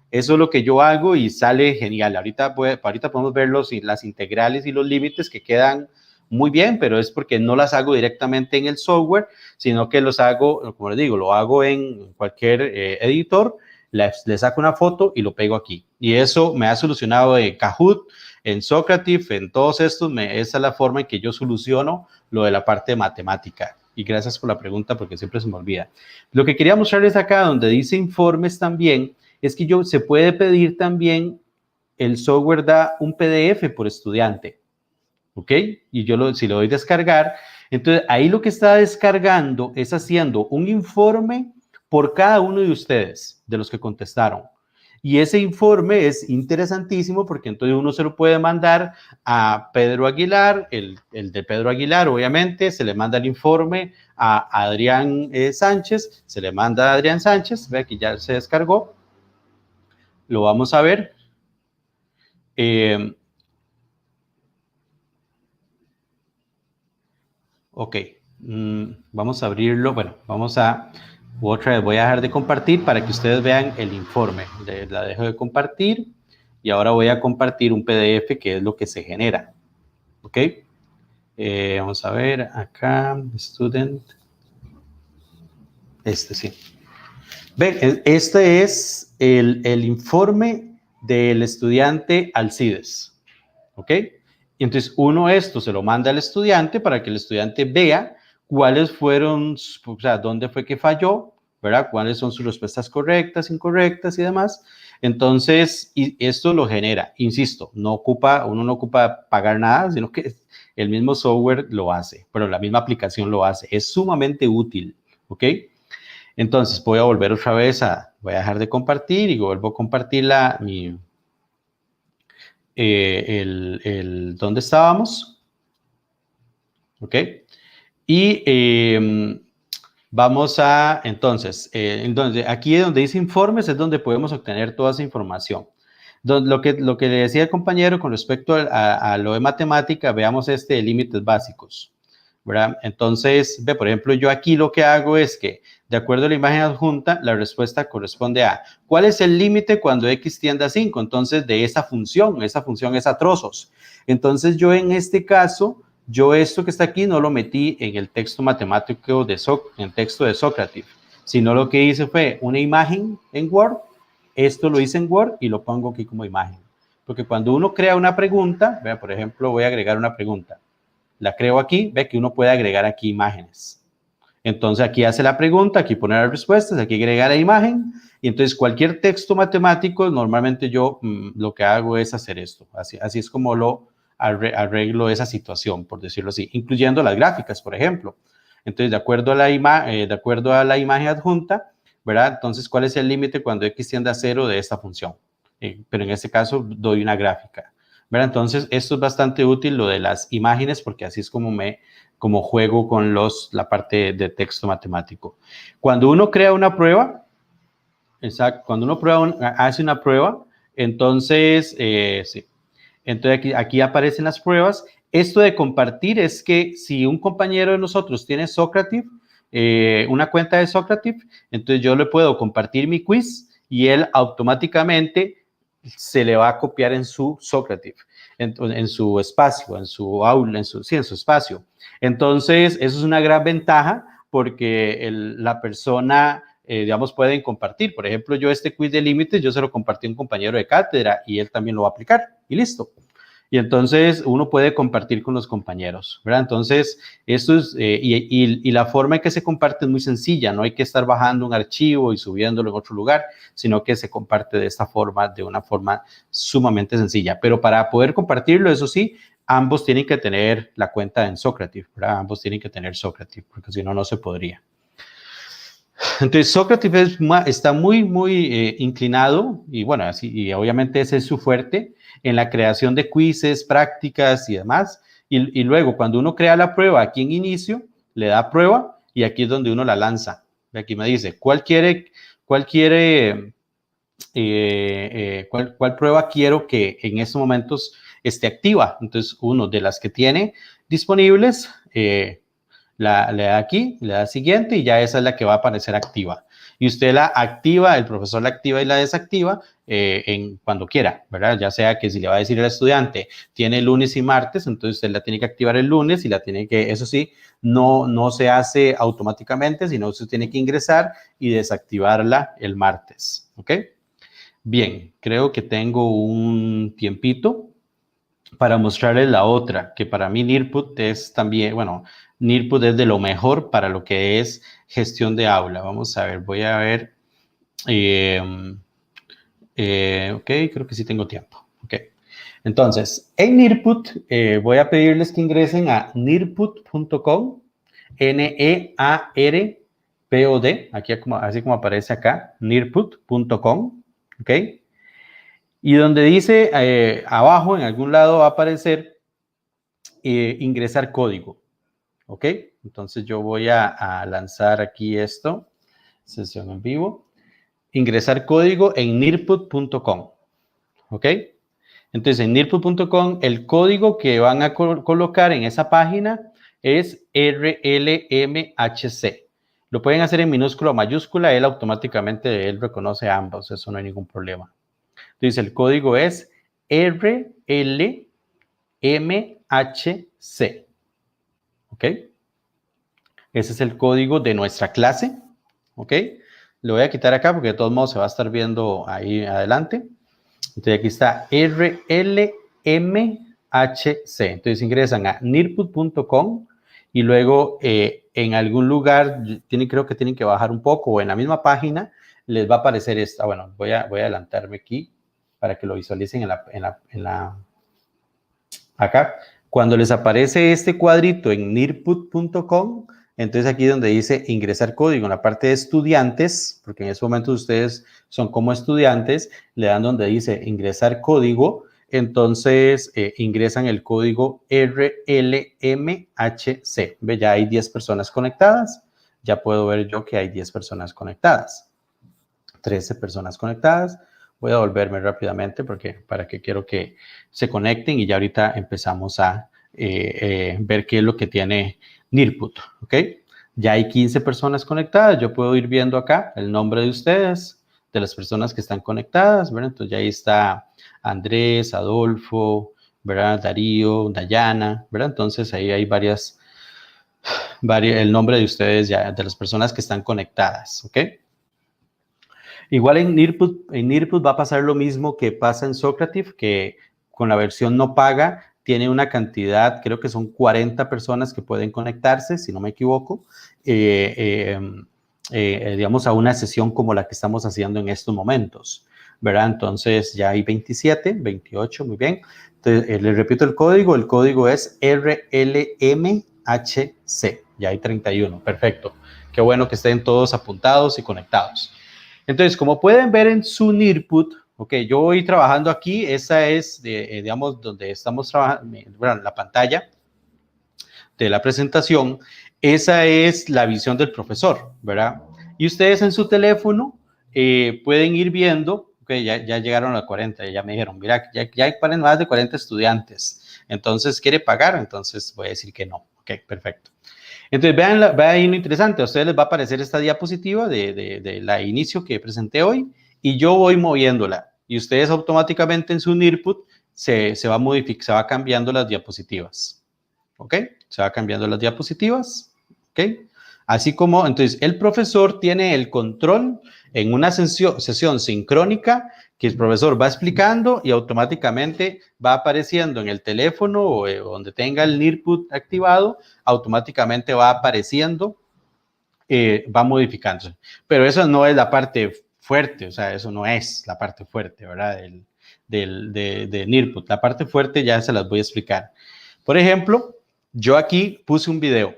Eso es lo que yo hago y sale genial. Ahorita podemos ver las integrales y los límites que quedan muy bien, pero es porque no las hago directamente en el software, sino que los hago, como les digo, lo hago en cualquier editor, le saco una foto y lo pego aquí. Y eso me ha solucionado en Kahoot, en Socrative, en todos estos, esa es la forma en que yo soluciono lo de la parte de matemática. Y gracias por la pregunta, porque siempre se me olvida. Lo que quería mostrarles acá, donde dice informes también, es que se puede pedir también, el software da un PDF por estudiante. ¿Ok? Y yo si lo doy descargar, entonces ahí lo que está descargando es haciendo un informe por cada uno de ustedes, de los que contestaron. Y ese informe es interesantísimo porque entonces uno se lo puede mandar a Pedro Aguilar, el de Pedro Aguilar, obviamente, se le manda el informe a Adrián Sánchez, se le manda a Adrián Sánchez, ve que ya se descargó, lo vamos a ver. Ok, vamos a abrirlo. Bueno, otra vez voy a dejar de compartir para que ustedes vean el informe. La dejo de compartir y ahora voy a compartir un PDF que es lo que se genera. Ok, vamos a ver acá, student. Sí. Ven, este es el informe del estudiante Alcides. ¿Ok? Entonces, esto se lo manda al estudiante para que el estudiante vea cuáles fueron, o sea, dónde fue que falló, ¿verdad? Cuáles son sus respuestas correctas, incorrectas y demás. Entonces, y esto lo genera, insisto, uno no ocupa pagar nada, sino que el mismo software lo hace, pero la misma aplicación lo hace. Es sumamente útil, ¿ok? Entonces, voy a volver otra vez voy a dejar de compartir y vuelvo a compartir ¿dónde estábamos? ¿Ok? Y vamos entonces, aquí donde dice informes es donde podemos obtener toda esa información. Lo que le decía el compañero con respecto a lo de matemática, veamos de límites básicos, ¿verdad? Entonces, por ejemplo, yo aquí lo que hago es que, de acuerdo a la imagen adjunta, la respuesta corresponde a ¿cuál es el límite cuando x tiende a 5? Entonces, de esa función es a trozos. Entonces, yo en este caso, esto que está aquí no lo metí en el texto matemático en texto de Socrative, sino lo que hice fue una imagen en Word. Esto lo hice en Word y lo pongo aquí como imagen. Porque cuando uno crea una pregunta, vea, por ejemplo, voy a agregar una pregunta. La creo aquí, ve que uno puede agregar aquí imágenes. Entonces aquí hace la pregunta, aquí pone las respuestas, aquí agrega la imagen. Y entonces cualquier texto matemático, normalmente yo lo que hago es hacer esto. Así es como lo arreglo esa situación, por decirlo así, incluyendo las gráficas, por ejemplo. Entonces, de acuerdo a la imagen adjunta, ¿verdad? Entonces, ¿cuál es el límite cuando x tiende a 0 de esta función? Pero en este caso doy una gráfica, ¿verdad? Entonces, esto es bastante útil, lo de las imágenes, porque así es como juego con la parte de texto matemático. Cuando uno crea una prueba, exacto, cuando uno hace una prueba, entonces, sí. Entonces, aquí aparecen las pruebas. Esto de compartir es que si un compañero de nosotros tiene Socrative, una cuenta de Socrative, entonces yo le puedo compartir mi quiz y él automáticamente se le va a copiar en su Socrative, en su espacio, en su aula, en su espacio. Entonces, eso es una gran ventaja porque la persona, digamos, pueden compartir. Por ejemplo, yo este quiz de límites, yo se lo compartí a un compañero de cátedra y él también lo va a aplicar y listo. Y entonces uno puede compartir con los compañeros, ¿verdad? Entonces, esto es, y la forma en que se comparte es muy sencilla, no hay que estar bajando un archivo y subiéndolo en otro lugar, sino que se comparte de esta forma, de una forma sumamente sencilla. Pero para poder compartirlo, eso sí, ambos tienen que tener la cuenta en Socrative, ¿verdad? Ambos tienen que tener Socrative, porque si no, no se podría. Entonces, Socrative está muy inclinado, y bueno, así, y obviamente ese es su fuerte, en la creación de quizzes, prácticas y demás. Y luego, cuando uno crea la prueba aquí en inicio, le da prueba y aquí es donde uno la lanza. Aquí me dice, ¿cuál prueba quiero que en estos momentos esté activa? Entonces, uno de las que tiene disponibles, le da aquí, le da siguiente y ya esa es la que va a aparecer activa. Y usted la activa, el profesor la activa y la desactiva cuando quiera, ¿verdad? Ya sea que si le va a decir al estudiante, tiene lunes y martes, entonces usted la tiene que activar el lunes y la tiene que, eso sí, no se hace automáticamente, sino usted tiene que ingresar y desactivarla el martes, ¿ok? Bien, creo que tengo un tiempito para mostrarles la otra, que para mí Nearput es también, bueno, Nearput es de lo mejor para lo que es gestión de aula. Vamos a ver, voy a ver. Ok, creo que sí tengo tiempo. Ok. Entonces, en Nearput voy a pedirles que ingresen a nearput.com, Nearpod, aquí así como aparece acá, nearput.com, ok. Y donde dice abajo, en algún lado va a aparecer ingresar código, ¿ok? Entonces yo voy a lanzar aquí esto, sesión en vivo, ingresar código en nearput.com, ¿ok? Entonces en nearput.com el código que van a colocar en esa página es RLMHC. Lo pueden hacer en minúscula o mayúscula, él automáticamente reconoce ambos, eso no hay ningún problema. Entonces el código es RLMHC. ¿Ok? Ese es el código de nuestra clase. ¿Ok? Lo voy a quitar acá porque de todos modos se va a estar viendo ahí adelante. Entonces aquí está RLMHC. Entonces ingresan a nearput.com y luego en algún lugar, creo que tienen que bajar un poco o en la misma página les va a aparecer esta. Bueno, voy a adelantarme aquí para que lo visualicen acá. Cuando les aparece este cuadrito en nearput.com, entonces aquí donde dice ingresar código, en la parte de estudiantes, porque en ese momento ustedes son como estudiantes, le dan donde dice ingresar código, entonces ingresan el código RLMHC. ¿Ve? Ya hay 10 personas conectadas, ya puedo ver yo que hay 10 personas conectadas, 13 personas conectadas. Voy a volverme rápidamente para que quiero que se conecten y ya ahorita empezamos a ver qué es lo que tiene Nearput, ¿ok? Ya hay 15 personas conectadas, yo puedo ir viendo acá el nombre de ustedes, de las personas que están conectadas, ¿verdad? Entonces ya ahí está Andrés, Adolfo, ¿verdad? Darío, Dayana, ¿verdad? Entonces ahí hay el nombre de ustedes ya, de las personas que están conectadas, ¿ok? Igual en Nearput va a pasar lo mismo que pasa en Socrative, que con la versión no paga tiene una cantidad, creo que son 40 personas que pueden conectarse, si no me equivoco, digamos a una sesión como la que estamos haciendo en estos momentos, ¿verdad? Entonces ya hay 27, 28, muy bien. Entonces, les repito el código es RLMHC, ya hay 31, perfecto. Qué bueno que estén todos apuntados y conectados. Entonces, como pueden ver en su Nearput, ok, yo voy trabajando aquí, esa es, digamos, donde estamos trabajando, bueno, la pantalla de la presentación, esa es la visión del profesor, ¿verdad? Y ustedes en su teléfono pueden ir viendo, ok, ya llegaron a los 40, ya me dijeron, mira, ya hay más de 40 estudiantes, entonces, ¿quiere pagar? Entonces, voy a decir que no, ok, perfecto. Entonces, vean ahí lo interesante, a ustedes les va a aparecer esta diapositiva de la inicio que presenté hoy y yo voy moviéndola y ustedes automáticamente en su Nearput se va cambiando las diapositivas, ¿ok? Se va cambiando las diapositivas, ¿ok? Así como, entonces, el profesor tiene el control en una sesión sincrónica que el profesor va explicando y automáticamente va apareciendo en el teléfono o donde tenga el Nearput activado, automáticamente va apareciendo, va modificándose. Pero eso no es la parte fuerte, o sea, eso no es la parte fuerte, ¿verdad? De Nearput. La parte fuerte ya se las voy a explicar. Por ejemplo, yo aquí puse un video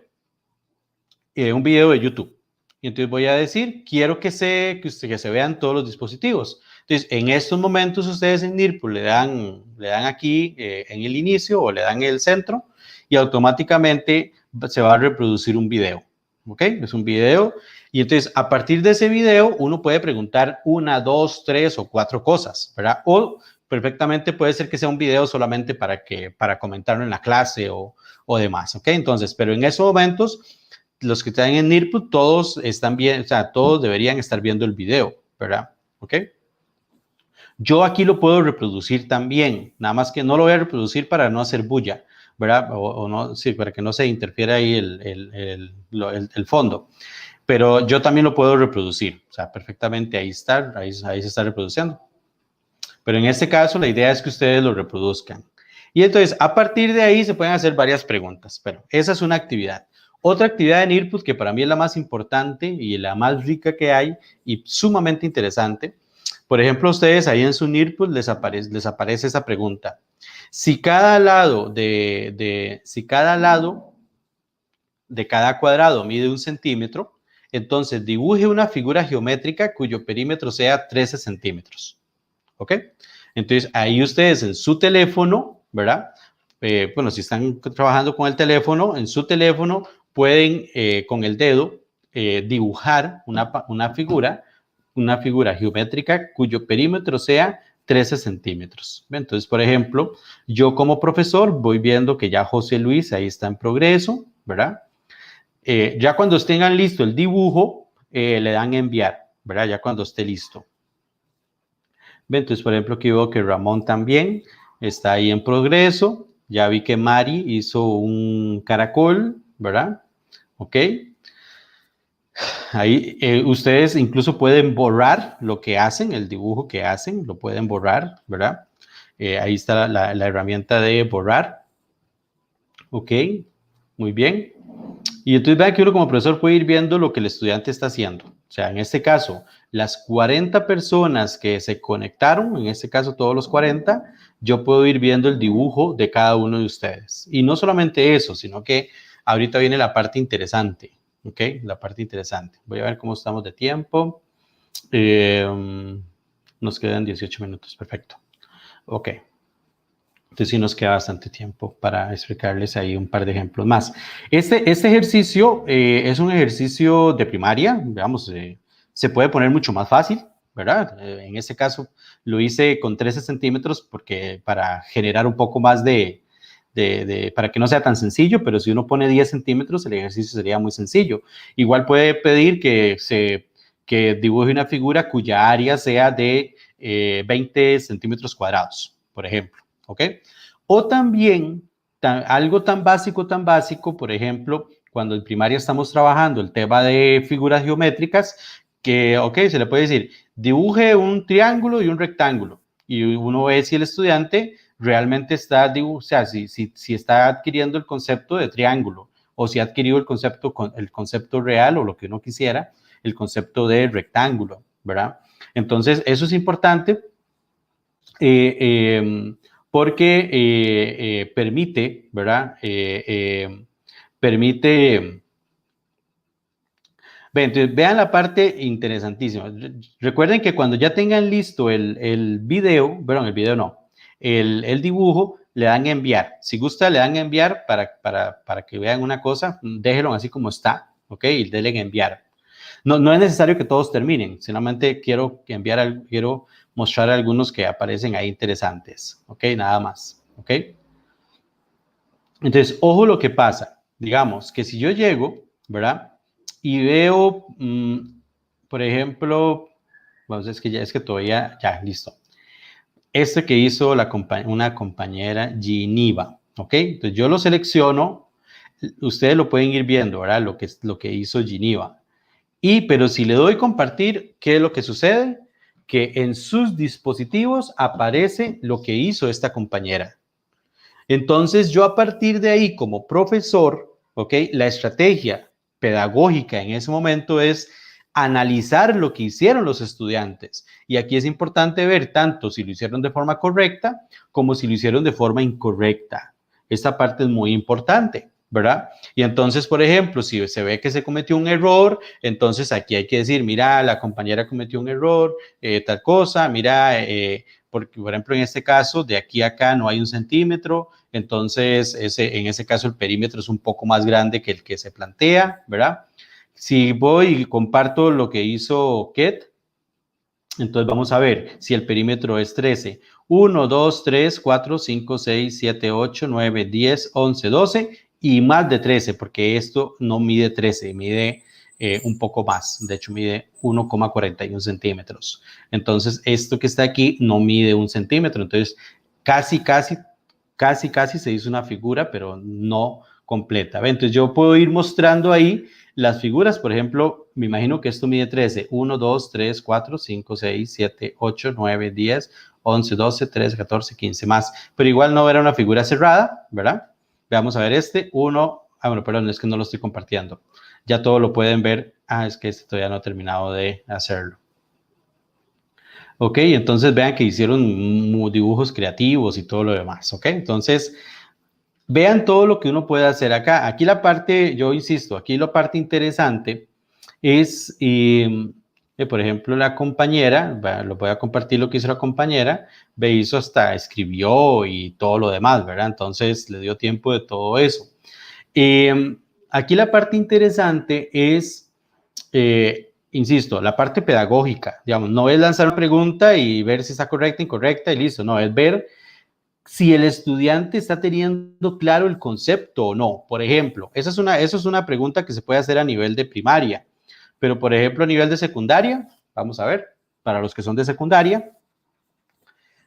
de YouTube. Y entonces voy a decir, quiero que se vean todos los dispositivos. Entonces, en estos momentos ustedes en Nearput le dan aquí en el inicio o le dan en el centro y automáticamente se va a reproducir un video. ¿Ok? Es un video. Y entonces, a partir de ese video, uno puede preguntar 1, 2, 3 o 4 cosas, ¿verdad? O perfectamente puede ser que sea un video solamente para comentarlo en la clase o demás. ¿Ok? Entonces, pero en esos momentos, los que están en Nearput, todos están bien, o sea, todos deberían estar viendo el video, ¿verdad? ¿Ok? Yo aquí lo puedo reproducir también, nada más que no lo voy a reproducir para no hacer bulla, ¿verdad? O no, sí, para que no se interfiera ahí el fondo. Pero yo también lo puedo reproducir, o sea, perfectamente ahí se está reproduciendo. Pero en este caso, la idea es que ustedes lo reproduzcan. Y entonces, a partir de ahí se pueden hacer varias preguntas, pero esa es una actividad. Otra actividad en Nearput que para mí es la más importante y la más rica que hay y sumamente interesante. Por ejemplo, ustedes ahí en su Nearput les aparece esa pregunta. Si cada lado de cada cuadrado mide 1 centímetro, entonces dibuje una figura geométrica cuyo perímetro sea 13 centímetros. ¿Ok? Entonces ahí ustedes en su teléfono, ¿verdad? Bueno, si están trabajando con el teléfono, en su teléfono pueden con el dedo dibujar una figura geométrica cuyo perímetro sea 13 centímetros. Entonces, por ejemplo, yo como profesor voy viendo que ya José Luis ahí está en progreso, ¿verdad? Ya cuando tengan listo el dibujo, le dan enviar, ¿verdad? Ya cuando esté listo. Entonces, por ejemplo, aquí veo que Ramón también está ahí en progreso. Ya vi que Mari hizo un caracol, ¿verdad? Ok. Ahí ustedes incluso pueden borrar lo que hacen, el dibujo que hacen, lo pueden borrar, ¿verdad? Ahí está la herramienta de borrar. Ok, muy bien. Y entonces vean que uno como profesor puede ir viendo lo que el estudiante está haciendo. O sea, en este caso, las 40 personas que se conectaron, en este caso todos los 40, yo puedo ir viendo el dibujo de cada uno de ustedes. Y no solamente eso, sino que ahorita viene la parte interesante. ¿Ok? La parte interesante. Voy a ver cómo estamos de tiempo. Nos quedan 18 minutos. Perfecto. Ok. Entonces sí nos queda bastante tiempo para explicarles ahí un par de ejemplos más. Este ejercicio es un ejercicio de primaria, digamos, se puede poner mucho más fácil, ¿verdad? En este caso lo hice con 13 centímetros porque para generar un poco más para que no sea tan sencillo, pero si uno pone 10 centímetros el ejercicio sería muy sencillo. Igual puede pedir que dibuje una figura cuya área sea de 20 centímetros cuadrados, por ejemplo. ¿Ok? O también, algo tan básico, por ejemplo, cuando en primaria estamos trabajando el tema de figuras geométricas, que, ok, se le puede decir, dibuje un triángulo y un rectángulo, y uno ve si el estudiante realmente está, o sea, si está adquiriendo el concepto de triángulo, o si ha adquirido el concepto real, o lo que uno quisiera, el concepto de rectángulo, ¿verdad? Entonces, eso es importante, porque permite, ¿verdad? Vean la parte interesantísima. Recuerden que cuando ya tengan listo el video, perdón, el video no, el dibujo, le dan enviar. Si gusta, le dan enviar para que vean una cosa, déjenlo así como está, ¿ok? Y denle enviar. No es necesario que todos terminen, solamente quiero mostrar algunos que aparecen ahí interesantes, ¿ok? Nada más, ¿ok? Entonces, ojo lo que pasa. Digamos que si yo llego, ¿verdad? Y veo, por ejemplo, bueno, es que todavía, ya, listo. Este que hizo una compañera Giniva, ¿ok? Entonces yo lo selecciono, ustedes lo pueden ir viendo, ¿verdad? Lo que hizo Geneva. Pero si le doy compartir, ¿qué es lo que sucede? Que en sus dispositivos aparece lo que hizo esta compañera. Entonces, yo a partir de ahí, como profesor, ¿ok? La estrategia pedagógica en ese momento es analizar lo que hicieron los estudiantes. Y aquí es importante ver tanto si lo hicieron de forma correcta como si lo hicieron de forma incorrecta. Esta parte es muy importante, ¿verdad? Y entonces, por ejemplo, si se ve que se cometió un error, entonces aquí hay que decir, mira, la compañera cometió un error, tal cosa, mira, porque, por ejemplo, en este caso, de aquí a acá no hay 1 centímetro, entonces en ese caso el perímetro es un poco más grande que el que se plantea, ¿verdad? Si voy y comparto lo que hizo Ket, entonces vamos a ver si el perímetro es 13. 1, 2, 3, 4, 5, 6, 7, 8, 9, 10, 11, 12 y más de 13, porque esto no mide 13, mide un poco más. De hecho, mide 1,41 centímetros. Entonces, esto que está aquí no mide 1 centímetro. Entonces, casi se hizo una figura, pero no completa. Entonces, yo puedo ir mostrando ahí las figuras. Por ejemplo, me imagino que esto mide 13. 1, 2, 3, 4, 5, 6, 7, 8, 9, 10, 11, 12, 13, 14, 15 más. Pero igual no era una figura cerrada, ¿verdad? Vamos a ver este. 1, bueno, perdón, es que no lo estoy compartiendo. Ya todo lo pueden ver. Es que este todavía no he terminado de hacerlo. Ok, entonces vean que hicieron dibujos creativos y todo lo demás. Ok, entonces vean todo lo que uno puede hacer acá. Aquí la parte, yo insisto, aquí la parte interesante es, por ejemplo, la compañera, lo voy a compartir lo que hizo la compañera, hizo hasta escribió y todo lo demás, ¿verdad? Entonces le dio tiempo de todo eso. Aquí la parte interesante es, insisto, la parte pedagógica, digamos, no es lanzar una pregunta y ver si está correcta, incorrecta y listo, no, es ver si el estudiante está teniendo claro el concepto o no. Por ejemplo, eso es una pregunta que se puede hacer a nivel de primaria, pero por ejemplo a nivel de secundaria, vamos a ver, para los que son de secundaria,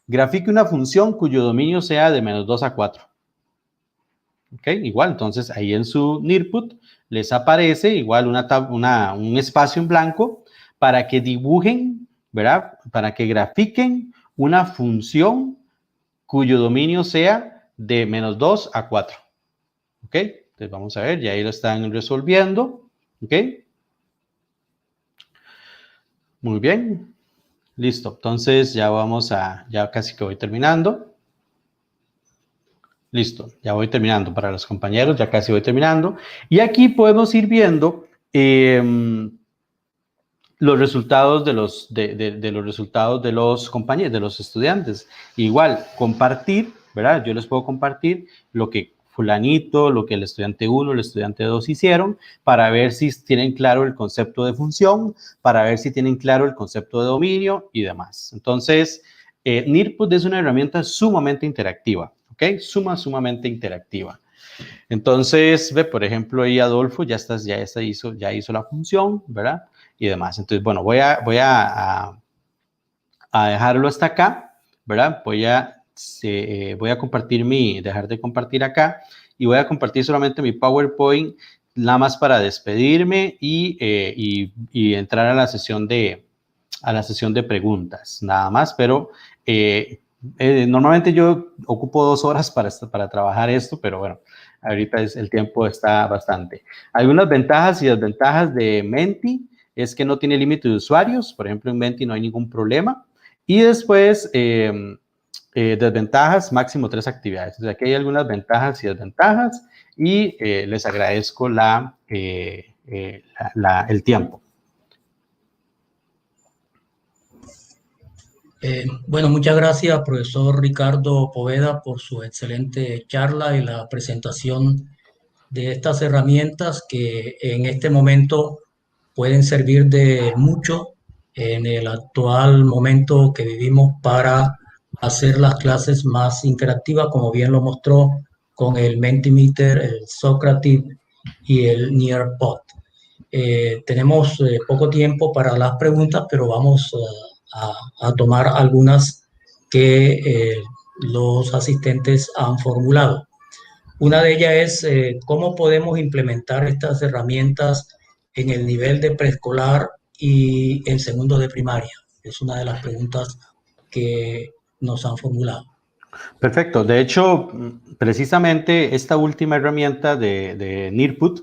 grafique una función cuyo dominio sea de -2 a 4. Ok, igual, entonces ahí en su Nearput les aparece igual un espacio en blanco para que dibujen, ¿verdad? Para que grafiquen una función cuyo dominio sea de -2 a 4. ¿Ok? Entonces vamos a ver, ya ahí lo están resolviendo. ¿Ok? Muy bien. Listo. Entonces ya ya casi que voy terminando. Listo, ya voy terminando para los compañeros, ya casi voy terminando. Y aquí podemos ir viendo los resultados de los compañeros, de los estudiantes. Igual, compartir, ¿verdad? Yo les puedo compartir lo que fulanito, lo que el estudiante 1, el estudiante 2 hicieron, para ver si tienen claro el concepto de función, para ver si tienen claro el concepto de dominio y demás. Entonces, Nearput es una herramienta sumamente interactiva, ¿ok? Sumamente interactiva. Entonces, ve, por ejemplo, ahí Adolfo ya hizo la función, ¿verdad? Y demás. Entonces, bueno, voy a dejarlo hasta acá, ¿verdad? Voy a dejar de compartir acá y voy a compartir solamente mi PowerPoint, nada más para despedirme y entrar a la sesión de preguntas, nada más, pero normalmente yo ocupo 2 horas para trabajar esto, pero bueno, ahorita el tiempo está bastante. Algunas ventajas y desventajas de Menti es que no tiene límite de usuarios, por ejemplo en Menti no hay ningún problema, y después desventajas, máximo 3 actividades. Entonces aquí hay algunas ventajas y desventajas y les agradezco el tiempo. Bueno, muchas gracias, profesor Ricardo Poveda, por su excelente charla y la presentación de estas herramientas que en este momento pueden servir de mucho en el actual momento que vivimos para hacer las clases más interactivas, como bien lo mostró con el Mentimeter, el Socrative y el Nearpod. Tenemos poco tiempo para las preguntas, pero vamos a tomar algunas que los asistentes han formulado. Una de ellas es cómo podemos implementar estas herramientas en el nivel de preescolar y en segundo de primaria. Es una de las preguntas que nos han formulado. Perfecto. De hecho, precisamente esta última herramienta de Nearput,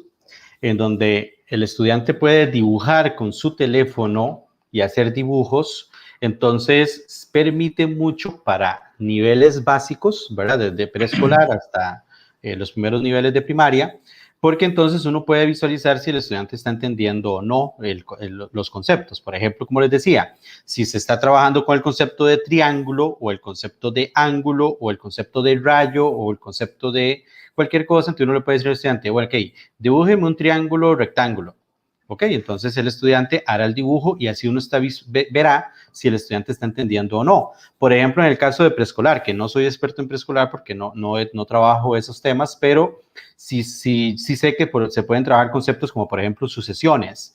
en donde el estudiante puede dibujar con su teléfono y hacer dibujos, entonces permite mucho para niveles básicos, ¿verdad? Desde preescolar hasta los primeros niveles de primaria, porque entonces uno puede visualizar si el estudiante está entendiendo o no los conceptos. Por ejemplo, como les decía, si se está trabajando con el concepto de triángulo o el concepto de ángulo o el concepto de rayo o el concepto de cualquier cosa, entonces uno le puede decir al estudiante, bueno, ok, dibújeme un triángulo rectángulo. Ok, entonces el estudiante hará el dibujo y así uno verá si el estudiante está entendiendo o no. Por ejemplo, en el caso de preescolar, que no soy experto en preescolar porque no trabajo esos temas, pero sí sé que se pueden trabajar conceptos como, por ejemplo, sucesiones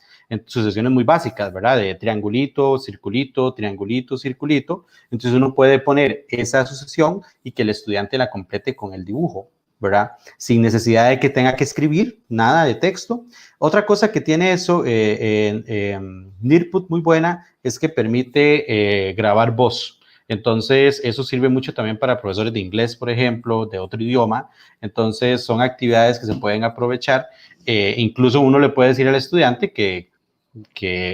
muy básicas, ¿verdad? De triangulito, circulito, triangulito, circulito. Entonces uno puede poner esa sucesión y que el estudiante la complete con el dibujo, ¿verdad? Sin necesidad de que tenga que escribir nada de texto. Otra cosa que tiene eso, Nearput muy buena, es que permite grabar voz. Entonces, eso sirve mucho también para profesores de inglés, por ejemplo, de otro idioma. Entonces, son actividades que se pueden aprovechar. Incluso uno le puede decir al estudiante que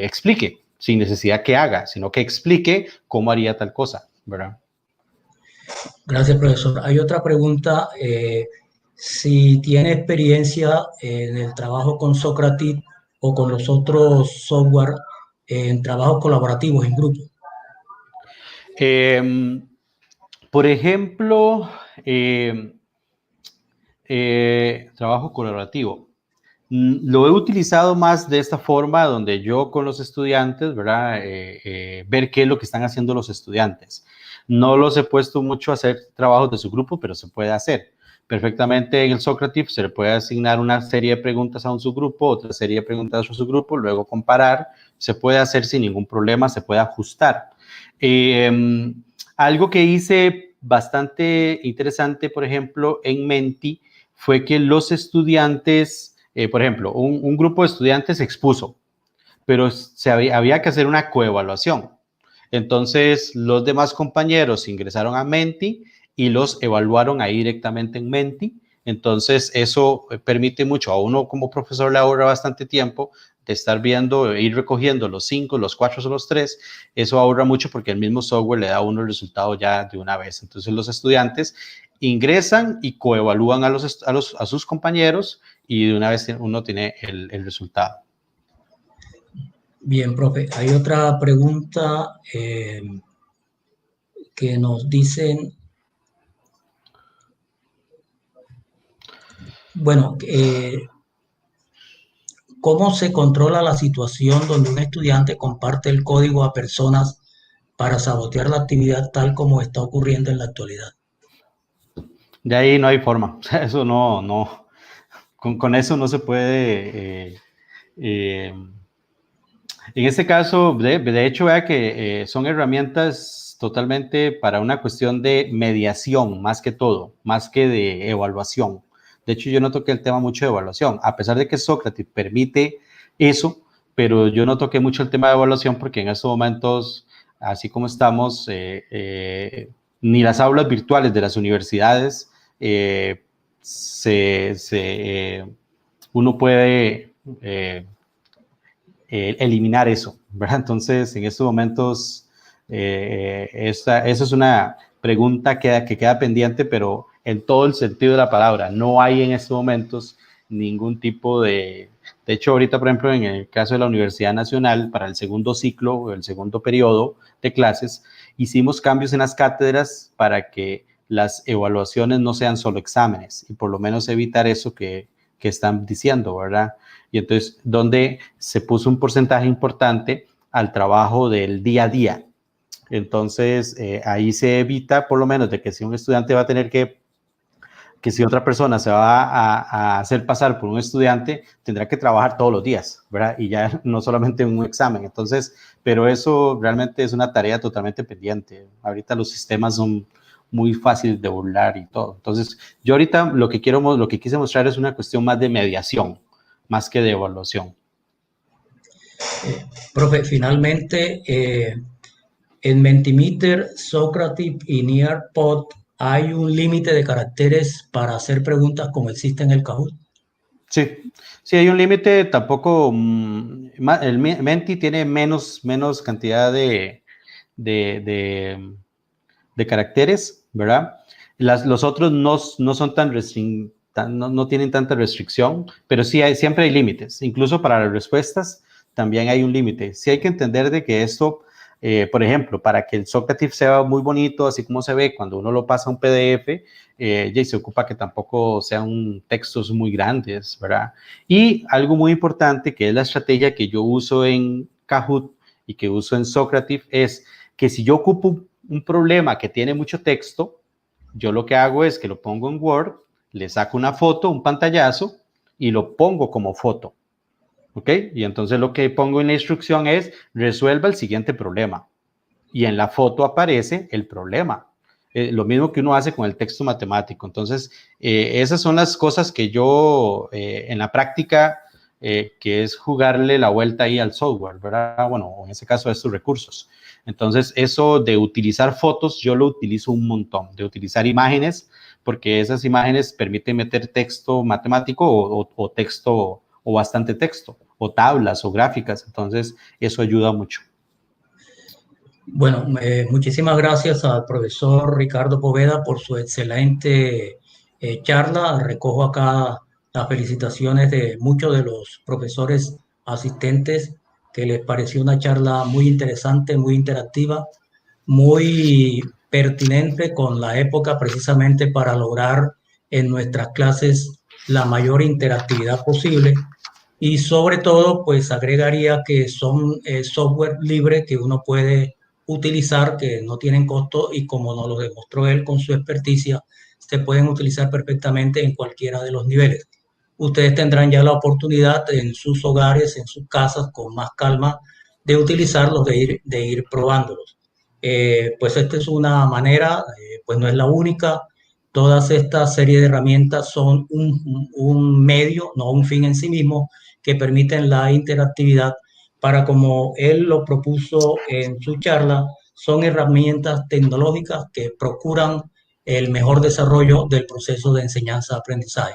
explique, sin necesidad que haga, sino que explique cómo haría tal cosa, ¿verdad? Gracias, profesor. Hay otra pregunta. Si tiene experiencia en el trabajo con Socrative o con los otros software en trabajos colaborativos en grupo. Por ejemplo, trabajo colaborativo. Lo he utilizado más de esta forma, donde yo con los estudiantes, ¿verdad? Ver qué es lo que están haciendo los estudiantes. No los he puesto mucho a hacer trabajos de su grupo, pero se puede hacer. Perfectamente en el Socrative se le puede asignar una serie de preguntas a un subgrupo, otra serie de preguntas a otro subgrupo, luego comparar. Se puede hacer sin ningún problema, se puede ajustar. Algo que hice bastante interesante, por ejemplo, en Menti, fue que los estudiantes, por ejemplo, un grupo de estudiantes expuso, pero había que hacer una coevaluación. Entonces, los demás compañeros ingresaron a Menti y los evaluaron ahí directamente en Menti. Entonces, eso permite mucho. A uno como profesor le ahorra bastante tiempo de estar viendo, ir recogiendo los 5, los 4 o los 3. Eso ahorra mucho porque el mismo software le da a uno el resultado ya de una vez. Entonces, los estudiantes ingresan y coevalúan a sus compañeros y de una vez uno tiene el resultado. Bien, profe. Hay otra pregunta que nos dicen, bueno, ¿cómo se controla la situación donde un estudiante comparte el código a personas para sabotear la actividad tal como está ocurriendo en la actualidad? De ahí no hay forma. Eso no. Con eso no se puede. En este caso, de hecho, vea que son herramientas totalmente para una cuestión de mediación, más que todo, más que de evaluación. De hecho, yo no toqué el tema mucho de evaluación, a pesar de que Socrative permite eso, pero yo no toqué mucho el tema de evaluación porque en estos momentos, así como estamos, ni las aulas virtuales de las universidades uno puede eliminar eso, ¿verdad? Entonces, en estos momentos, eso es una pregunta que queda pendiente, pero en todo el sentido de la palabra. No hay en estos momentos ningún tipo de hecho, ahorita, por ejemplo, en el caso de la Universidad Nacional, para el segundo ciclo o el segundo periodo de clases, hicimos cambios en las cátedras para que las evaluaciones no sean solo exámenes y por lo menos evitar eso que están diciendo, ¿verdad? Y entonces, donde se puso un porcentaje importante al trabajo del día a día. Entonces, ahí se evita, por lo menos, de que si un estudiante va a tener que si otra persona se va a hacer pasar por un estudiante, tendrá que trabajar todos los días, ¿verdad? Y ya no solamente un examen. Entonces, pero eso realmente es una tarea totalmente pendiente. Ahorita los sistemas son muy fácil de burlar y todo. Entonces, yo ahorita lo que quise mostrar es una cuestión más de mediación, más que de evaluación. Profe, finalmente, en Mentimeter, Socrative y Nearpod, ¿hay un límite de caracteres para hacer preguntas como existe en el Kahoot? Sí, sí hay un límite, tampoco, el Menti tiene menos cantidad de caracteres, ¿verdad? Los otros no son no tienen tanta restricción, pero sí siempre hay límites, incluso para las respuestas también hay un límite. Sí hay que entender de que esto, por ejemplo, para que el Socrative sea muy bonito, así como se ve cuando uno lo pasa a un PDF, ya se ocupa que tampoco sean textos muy grandes, ¿verdad? Y algo muy importante, que es la estrategia que yo uso en Kahoot y que uso en Socrative, es que si yo ocupo un problema que tiene mucho texto, yo lo que hago es que lo pongo en Word, le saco una foto, un pantallazo, y lo pongo como foto. ¿Ok? Y entonces lo que pongo en la instrucción es resuelva el siguiente problema. Y en la foto aparece el problema. Lo mismo que uno hace con el texto matemático. Entonces, esas son las cosas que yo en la práctica, que es jugarle la vuelta ahí al software, ¿verdad? Bueno, en ese caso a estos recursos. Entonces, eso de utilizar fotos, yo lo utilizo un montón, de utilizar imágenes, porque esas imágenes permiten meter texto matemático o texto, o bastante texto, o tablas o gráficas. Entonces, eso ayuda mucho. Bueno, muchísimas gracias al profesor Ricardo Poveda por su excelente charla. Recojo acá las felicitaciones de muchos de los profesores asistentes, que les pareció una charla muy interesante, muy interactiva, muy pertinente con la época, precisamente para lograr en nuestras clases la mayor interactividad posible. Y sobre todo, pues agregaría que son software libre que uno puede utilizar, que no tienen costo, y como nos lo demostró él con su experticia, se pueden utilizar perfectamente en cualquiera de los niveles. Ustedes tendrán ya la oportunidad en sus hogares, en sus casas, con más calma, de utilizarlos, de ir probándolos. Pues esta es una manera, pues no es la única. Todas estas serie de herramientas son un medio, no un fin en sí mismo, que permiten la interactividad para, como él lo propuso en su charla, son herramientas tecnológicas que procuran el mejor desarrollo del proceso de enseñanza-aprendizaje.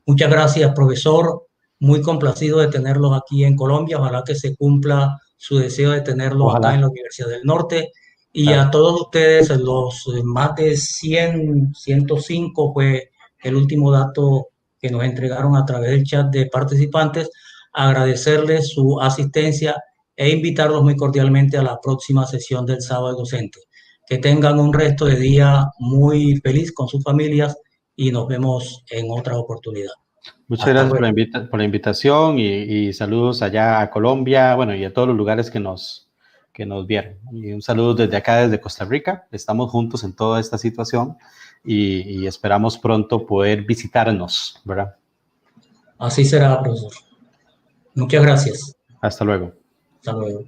Muchas gracias, profesor. Muy complacido de tenerlos aquí en Colombia. Ojalá que se cumpla su deseo de tenerlos acá en la Universidad del Norte. Y a todos ustedes, los más de 100, 105 fue el último dato que nos entregaron a través del chat de participantes, agradecerles su asistencia e invitarlos muy cordialmente a la próxima sesión del sábado docente. Que tengan un resto de día muy feliz con sus familias y nos vemos en otra oportunidad. Muchas gracias por la invitación y saludos allá a Colombia, bueno, y a todos los lugares que nos vieron. Y un saludo desde acá, desde Costa Rica. Estamos juntos en toda esta situación y esperamos pronto poder visitarnos, ¿verdad? Así será, profesor. Muchas gracias. Hasta luego. Hasta luego.